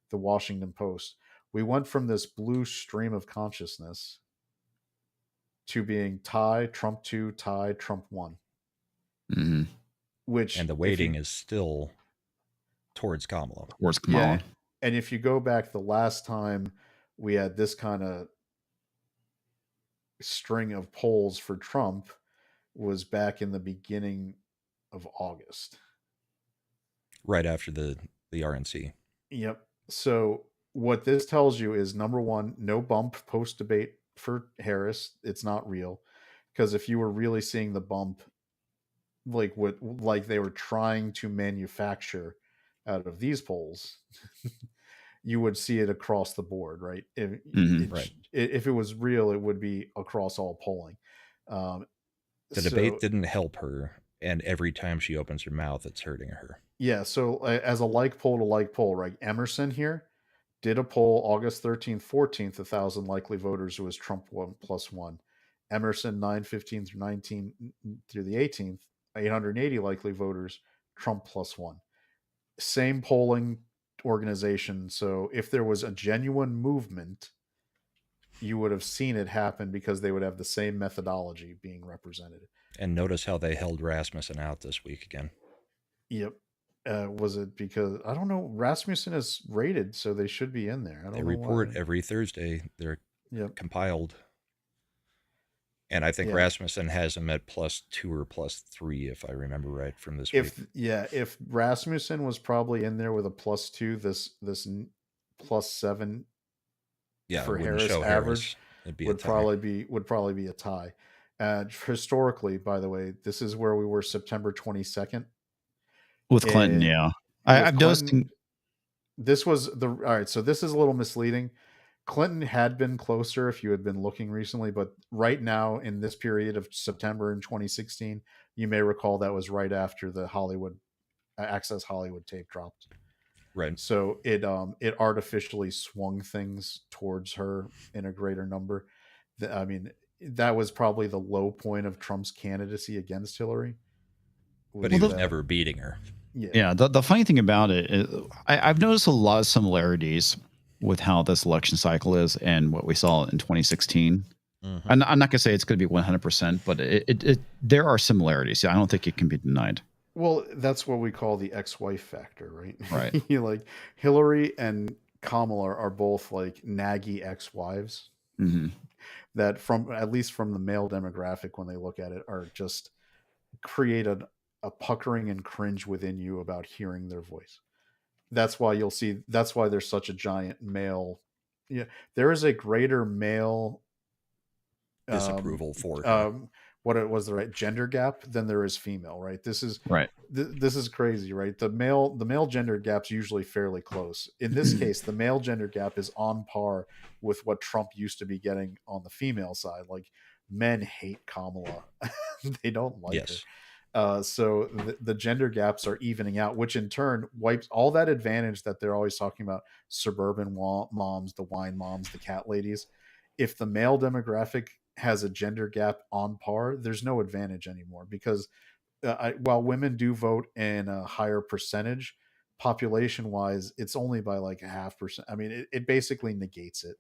the Washington Post, we went from this blue stream of consciousness to being tie, Trump 2, tie, Trump 1. Mm-hmm. And the weighting is still towards Kamala. Yeah. And if you go back, the last time we had this kind of string of polls for Trump was back in the beginning of August. Right after the RNC. Yep. So what this tells you is, number one, no bump post-debate for Harris. It's not real. Because if you were really seeing the bump, like they were trying to manufacture out of these polls, you would see it across the board, right? If it was real, it would be across all polling. The debate didn't help her, and every time she opens her mouth, it's hurting her. Yeah, so as a like poll to like poll, right? Emerson here did a poll August 13th, 14th, 1,000 likely voters who was Trump 1+1. Emerson 9/15 through 19 through the 18th, 880 likely voters, Trump +1. Same polling organization. So if there was a genuine movement, you would have seen it happen because they would have the same methodology being represented. And notice how they held Rasmussen out this week again. Yep. Was it because I don't know? Rasmussen is rated, so they should be in there. I don't They know report why. every Thursday. They're Yep. compiled. And I think Yeah. Rasmussen has him at +2 or +3, if I remember right from this week. If Rasmussen was probably in there with a +2, this +7 Yeah, for it wouldn't Harris show average Harris. It'd be a would tie. probably be a tie. Historically, by the way, this is where we were September 22nd. With Clinton, yeah. With I've noticed. Clinton, this was all right. So this is a little misleading. Clinton had been closer if you had been looking recently, but right now in this period of September in 2016, you may recall that was right after the Hollywood Access Hollywood tape dropped. Right. So it artificially swung things towards her in a greater number. I mean, that was probably the low point of Trump's candidacy against Hillary. But he was that- never beating her. Yeah, the funny thing about it is I've noticed a lot of similarities with how this election cycle is and what we saw in 2016. Mhm. I'm not going to say it's going to be 100%, but there are similarities. I don't think it can be denied. Well, that's what we call the ex-wife factor, right? Right. Like Hillary and Kamala are both like naggy ex-wives Hmm. that, from at least from the male demographic, when they look at it, are just create a puckering and cringe within you about hearing their voice. That's why you'll see. That's why there's such a giant male. Yeah, there is a greater male Disapproval for her. what it was the right gender gap than there is female. Right. This is Right. this is crazy, right? The male gender gap's usually fairly close. In this case, the male gender gap is on par with what Trump used to be getting on the female side. Like, men hate Kamala. They don't like Yes. her. So the gender gaps are evening out, which in turn wipes all that advantage that they're always talking about: suburban moms, the wine moms, the cat ladies. If the male demographic has a gender gap on par, there's no advantage anymore, because while women do vote in a higher percentage, population wise, it's only by like 0.5%. I mean, it basically negates it.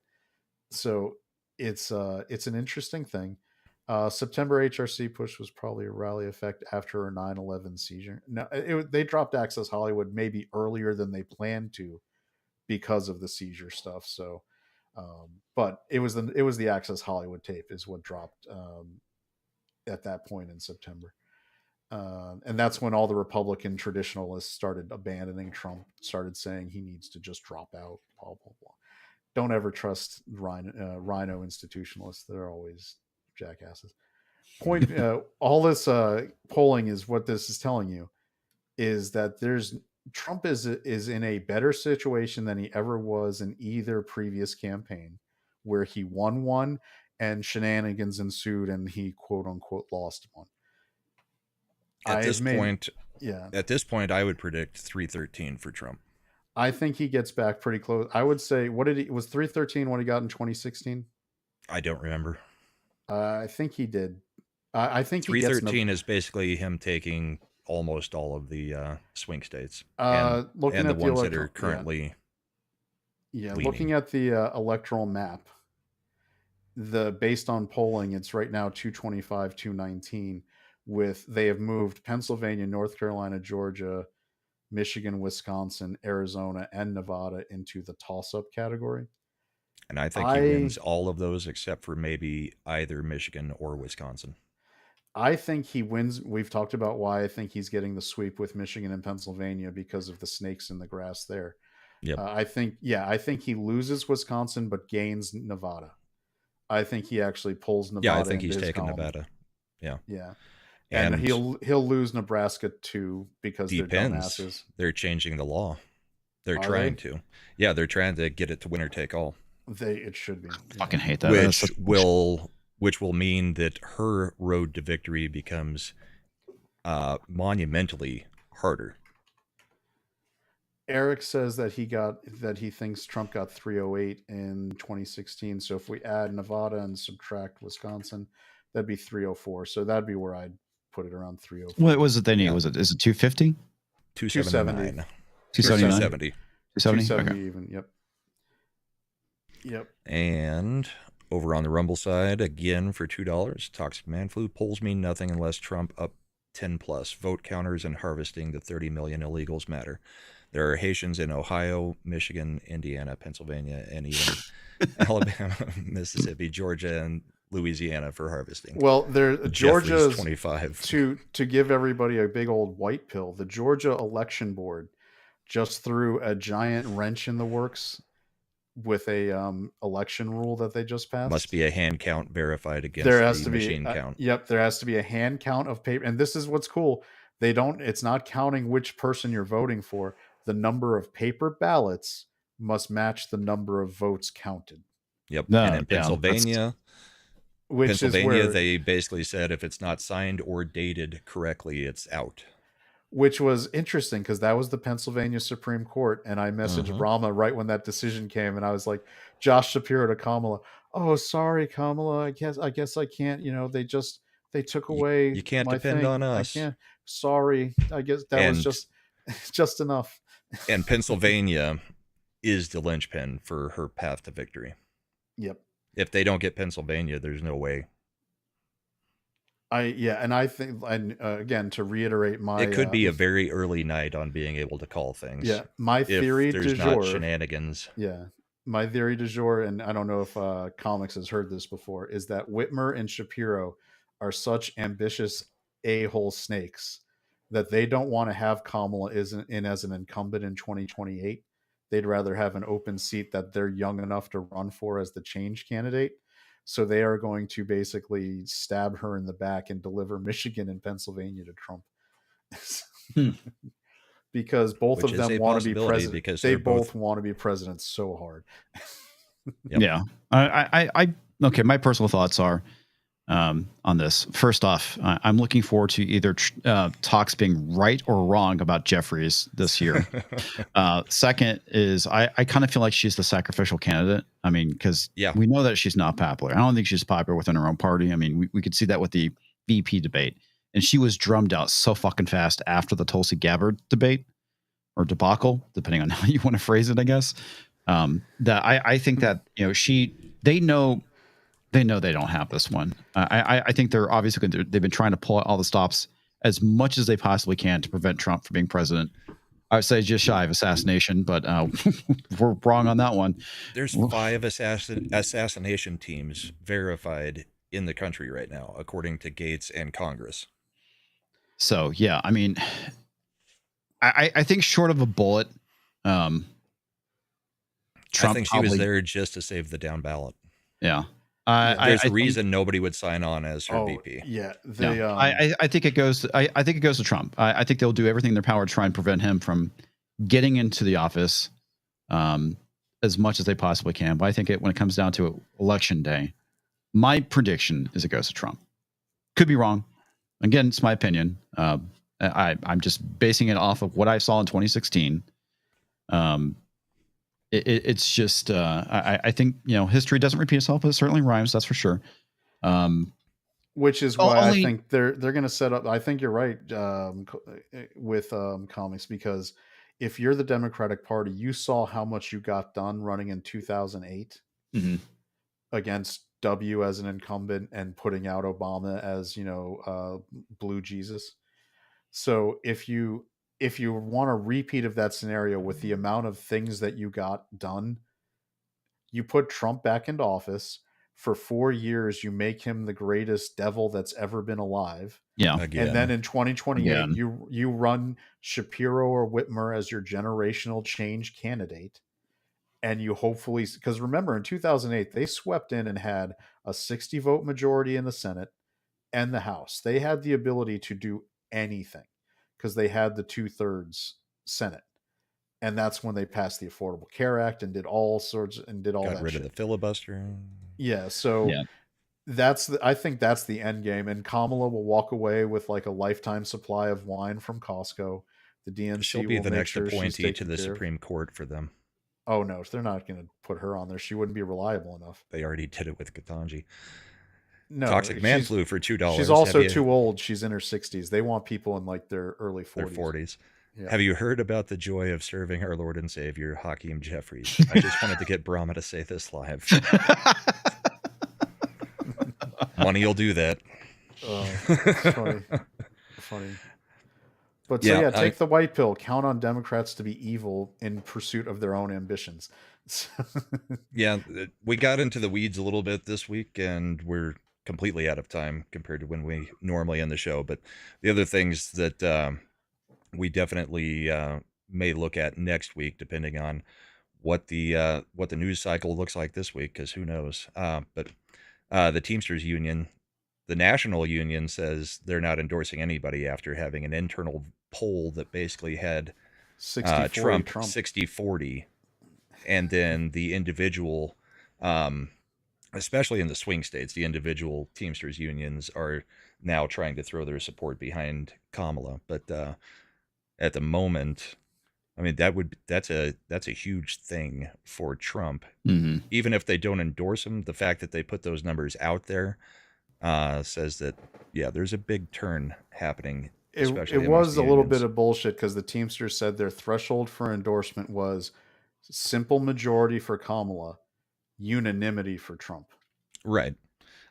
So it's an interesting thing. September HRC push was probably a rally effect after her 9/11 seizure. No, they dropped Access Hollywood maybe earlier than they planned to because of the seizure stuff. So, but it was the Access Hollywood tape is what dropped at that point in September. And that's when all the Republican traditionalists started abandoning Trump, started saying he needs to just drop out, blah, blah, blah. Don't ever trust Rhino institutionalists. They're always jackasses. All this polling is what this is telling you is that Trump is in a better situation than he ever was in either previous campaign, where he won one and shenanigans ensued and he quote unquote lost one. At this point, I would predict 313 for Trump. I think he gets back pretty close. I would say, was 313 what he got in 2016? I don't remember. I think he did. I think 313 is basically him taking almost all of the swing states and the ones that are currently leaning. Looking at the electoral map, based on polling, it's right now 225, 219. They have moved Pennsylvania, North Carolina, Georgia, Michigan, Wisconsin, Arizona, and Nevada into the toss-up category. And I think he wins all of those except for maybe either Michigan or Wisconsin. I think he wins. We've talked about why I think he's getting the sweep with Michigan and Pennsylvania because of the snakes in the grass there. Yep. I think he loses Wisconsin but gains Nevada. I think he actually pulls Nevada. Yeah, I think he's taking Nevada. Yeah. Yeah. And he'll lose Nebraska too because they're dumbasses. They're changing the law. They're trying to. Yeah, they're trying to get it to winner take all. It should be. Fucking hate that. Which will mean that her road to victory becomes monumentally harder. Eric says that he thinks Trump got 308 in 2016. So if we add Nevada and subtract Wisconsin, that'd be 304. So that'd be where I'd put it around 304. What was it they need? Yeah. Is it 250? 279. 279? 270. 270? 270 Okay. even. Yep. And over on the Rumble side, again for $2, Toxic Man Flu polls mean nothing unless Trump up 10 plus. Vote counters and harvesting the 30 million illegals matter. There are Haitians in Ohio, Michigan, Indiana, Pennsylvania, and even Alabama, Mississippi, Georgia, and Louisiana for harvesting. Well, Georgia's 25. to give everybody a big old white pill. The Georgia Election Board just threw a giant wrench in the works with a election rule that they just passed. Must be a hand count verified against There has the to be machine count. Yep, there has to be a hand count of paper, and this is what's cool. It's not counting which person you're voting for. The number of paper ballots must match the number of votes counted. Yep. No, and in yeah, Pennsylvania, Which is where they basically said if it's not signed or dated correctly, it's out. which was interesting because that was the Pennsylvania Supreme Court. And I messaged Uh-huh. Rama right when that decision came, and I was like, Josh Shapiro to Kamala, "Oh, sorry, Kamala. I guess I can't. They took away. You can't my depend thing. on us." I can't. Sorry. I guess that was just enough." And Pennsylvania is the linchpin for her path to victory. Yep. If they don't get Pennsylvania, there's no way. And I think, and again, to reiterate It could be a very early night on being able to call things. Yeah, my if theory there's du not jour. shenanigans. Yeah, my theory du jour, and I don't know if Comics has heard this before, is that Whitmer and Shapiro are such ambitious a-hole snakes that they don't want to have Kamala in as an incumbent in 2028. They'd rather have an open seat that they're young enough to run for as the change candidate. So they are going to basically stab her in the back and deliver Michigan and Pennsylvania to Trump. Because both Which of is them a want to be possibility president. because They they're both both- want to be president so hard. Yep. Yeah. Okay. My personal thoughts are on this. First off, I'm looking forward to either talks being right or wrong about Jeffries this year. Second is I kind of feel like she's the sacrificial candidate. I mean, because we know that she's not popular. I don't think she's popular within her own party. I mean, we could see that with the VP debate. And she was drummed out so fucking fast after the Tulsi Gabbard debate or debacle, depending on how you want to phrase it, I guess. That I think that, they know they don't have this one. I think they're obviously they've been trying to pull out all the stops as much as they possibly can to prevent Trump from being president. I would say just shy of assassination, but we're wrong on that one. There's 5 assassination teams verified in the country right now, according to Gates and Congress. So, yeah, I mean, I think short of a bullet, Trump I think she was there just to save the down ballot. Yeah. There's a reason nobody would sign on as her VP. Yeah, I think it goes. I think it goes to Trump. I think they'll do everything in their power to try and prevent him from getting into the office as much as they possibly can. But I think when it comes down to election day, my prediction is it goes to Trump. Could be wrong. Again, it's my opinion. I'm just basing it off of what I saw in 2016. It's just I think history doesn't repeat itself, but it certainly rhymes. That's for sure. Which is why I think they're going to set up. I think you're right with comics, because if you're the Democratic Party, you saw how much you got done running in 2008 against W as an incumbent and putting out Obama as blue Jesus. So if you want a repeat of that scenario with the amount of things that you got done, you put Trump back into office for 4 years. You make him the greatest devil that's ever been alive. Yeah. Again. And then in 2028, Again. you run Shapiro or Whitmer as your generational change candidate. And you hopefully, because remember in 2008, they swept in and had a 60 vote majority in the Senate and the House. They had the ability to do anything because they had the 2/3 Senate. And that's when they passed the Affordable Care Act and did all sorts and did all Got that rid shit. of the filibuster. Yeah. So I think that's the end game. And Kamala will walk away with like a lifetime supply of wine from Costco. The DNC She'll be will the make next sure she's appointee taken to the care of. Supreme Court for them. Oh no, they're not going to put her on there. She wouldn't be reliable enough. They already did it with Ketanji. No, Toxic man she's- flu for $2. She's also Have you- too old. She's in her 60s. They want people in like their early 40s. Their 40s. Yeah. Have you heard about the joy of serving our Lord and Savior, Hakeem Jeffries? I just wanted to get Brahma to say this live. Money will do that. It's funny. Funny. But so Yeah, take the white pill. Count on Democrats to be evil in pursuit of their own ambitions. Yeah, we got into the weeds a little bit this week, and we're completely out of time compared to when we normally end the show. But the other things that we definitely may look at next week, depending on what the news cycle looks like this week, because who knows? But the Teamsters Union, the national union, says they're not endorsing anybody after having an internal poll that basically had 60-40 Trump Trump. 60-40, and then the individual, especially in the swing states, the individual Teamsters unions are now trying to throw their support behind Kamala. But at the moment, I mean, that's a huge thing for Trump. Mm-hmm. Even if they don't endorse him, the fact that they put those numbers out there says that, yeah, there's a big turn happening. It especially was amongst a the little unions. bit of bullshit because the Teamsters said their threshold for endorsement was simple majority for Kamala, unanimity for Trump. Right.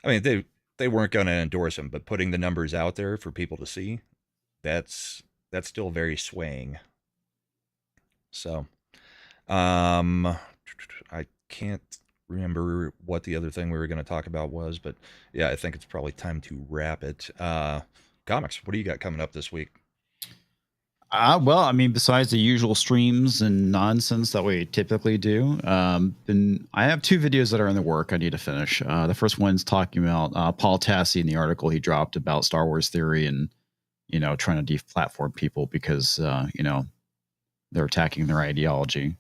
I mean, they weren't going to endorse him, but putting the numbers out there for people to see, that's still very swaying. So, I can't remember what the other thing we were going to talk about was, but yeah, I think it's probably time to wrap it. Comics, what do you got coming up this week? Well, I mean, besides the usual streams and nonsense that we typically do, then I have 2 videos that are in the work I need to finish. The first one's talking about Paul Tassi in the article he dropped about Star Wars theory and, trying to deplatform people because, they're attacking their ideology.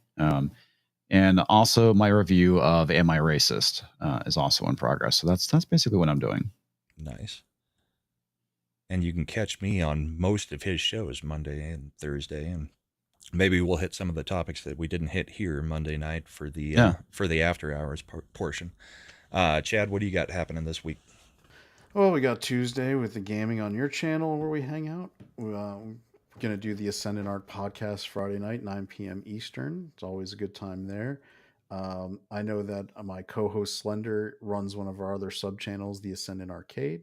And also my review of Am I Racist is also in progress. So that's basically what I'm doing. Nice. And you can catch me on most of his shows Monday and Thursday, and maybe we'll hit some of the topics that we didn't hit here Monday night for the after hours portion. Chad, what do you got happening this week? Well, we got Tuesday with the gaming on your channel where we hang out. We're going to do the Ascendant Art podcast Friday night, 9 p.m. Eastern. It's always a good time there. I know that my co-host Slender runs one of our other sub-channels, the Ascendant Arcade,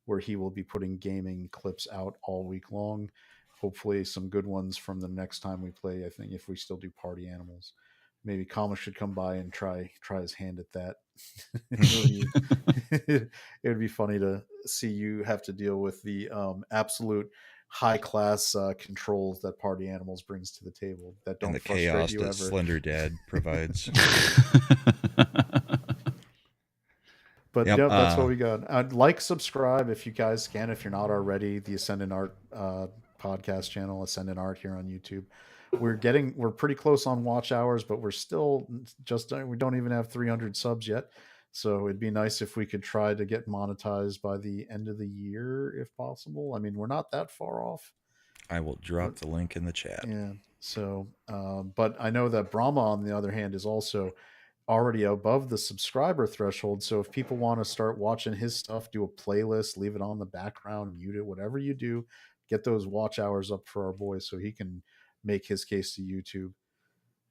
where he will be putting gaming clips out all week long. Hopefully some good ones from the next time we play. I think if we still do Party Animals, maybe Kama should come by and try his hand at that. It would be funny to see you have to deal with the absolute high class controls that Party Animals brings to the table that don't And the frustrate chaos you that ever. Slender Dad provides. But Yep, yeah, that's what we got. Like, subscribe if you guys can, if you're not already, the Ascendant Art podcast channel, Ascendant Art here on YouTube. We're pretty close on watch hours, but we're still we don't even have 300 subs yet. So it'd be nice if we could try to get monetized by the end of the year, if possible. I mean, we're not that far off. I will drop the link in the chat. Yeah. So, but I know that Brahma, on the other hand, is also already above the subscriber threshold. So if people want to start watching his stuff, do a playlist, leave it on the background, mute it, whatever you do, get those watch hours up for our boy so he can make his case to YouTube.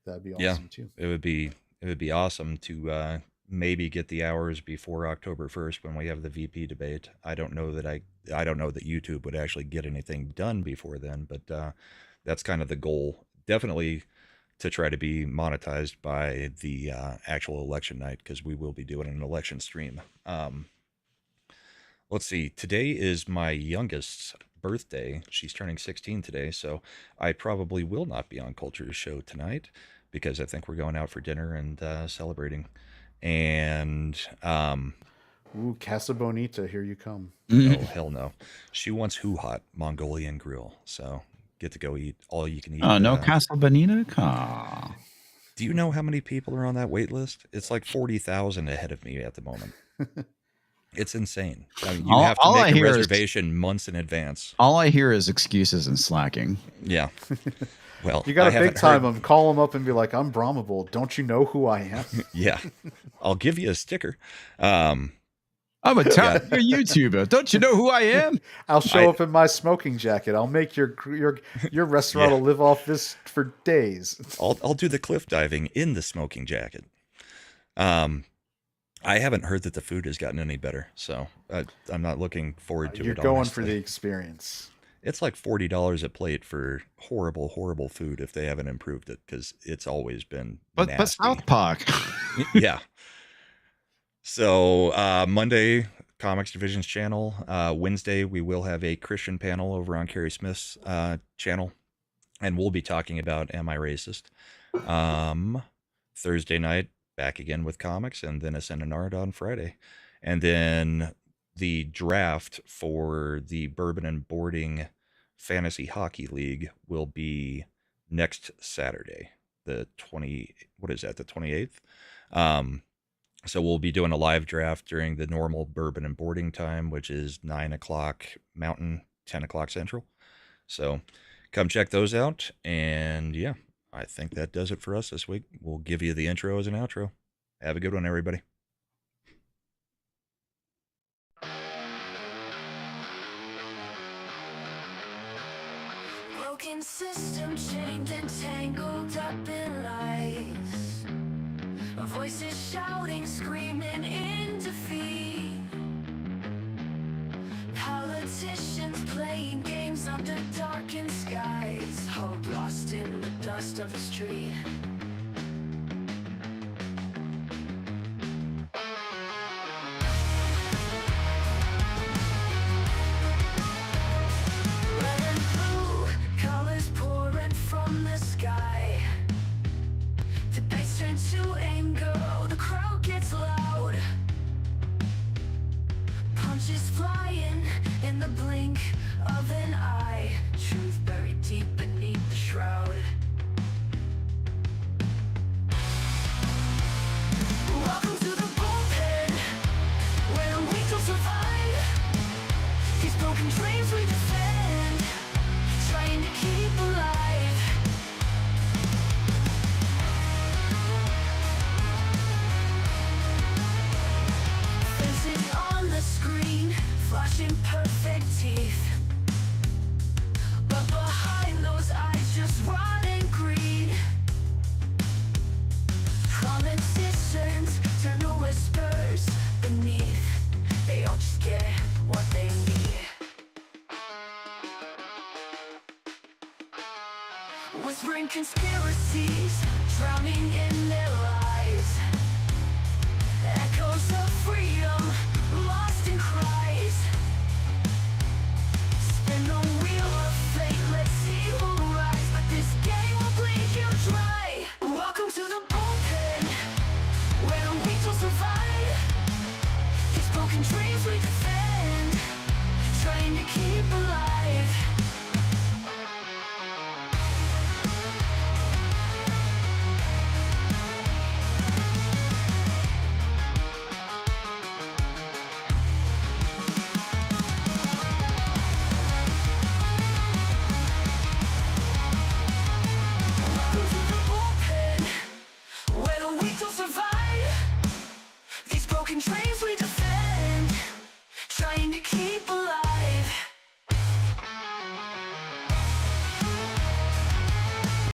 That'd be awesome too. It would be awesome to maybe get the hours before October 1st when we have the VP debate. I don't know that YouTube would actually get anything done before then, but that's kind of the goal. Definitely to try to be monetized by the actual election night, because we will be doing an election stream. Let's see. Today is my youngest's birthday. She's turning 16 today, so I probably will not be on Culture's show tonight because I think we're going out for dinner and celebrating. And Ooh, Casa Bonita, here you come. oh hell no, she wants Hoo Hot Mongolian Grill, so get to go eat all you can eat. Oh, no Casa Bonita? Aw. Do you know how many people are on that wait list? It's like 40,000 ahead of me at the moment. It's insane. I mean, you have to make a reservation months in advance. All I hear is excuses and slacking. Yeah. Well, You got to big time him. Call him up and be like, I'm Brahmable. Don't you know who I am? Yeah. I'll give you a sticker. I'm a top YouTuber. Don't you know who I am? I'll show up in my smoking jacket. I'll make your restaurant will live off this for days. I'll do the cliff diving in the smoking jacket. I haven't heard that the food has gotten any better, so I'm not looking forward to it. You're going honestly. for the experience. It's like $40 a plate for horrible, horrible food if they haven't improved it, because it's always been But nasty. South Park. Yeah. So Monday, Comics Division's channel. Wednesday, we will have a Christian panel over on Carrie Smith's channel, and we'll be talking about Am I Racist? Thursday night, back again with comics, and then Ascend and Art on Friday. And then the draft for the Bourbon and Boarding Fantasy Hockey League will be next Saturday, the 28th. So we'll be doing a live draft during the normal Bourbon and Boarding time, which is 9 o'clock Mountain, 10 o'clock Central. So come check those out. And yeah, I think that does it for us this week. We'll give you the intro as an outro. Have a good one, everybody. Broken system chained and tangled up in lies. Voices shouting, screaming in defeat. Politicians playing games under darkened skies. Hope lost in the dust of the street. Red and blue colors pouring from the sky. Debates turn to anger, the crowd gets loud. Punches flying in the blink of an eye. Truth buried deep beneath the shroud. Welcome to the bullpen, where we don't survive. These broken dreams we defend, trying to keep alive. Faces on the screen, flashing perfect teeth. But behind those eyes, just rotting greed. Politicians turn to whispers beneath. They all just get what they need. Whispering conspiracy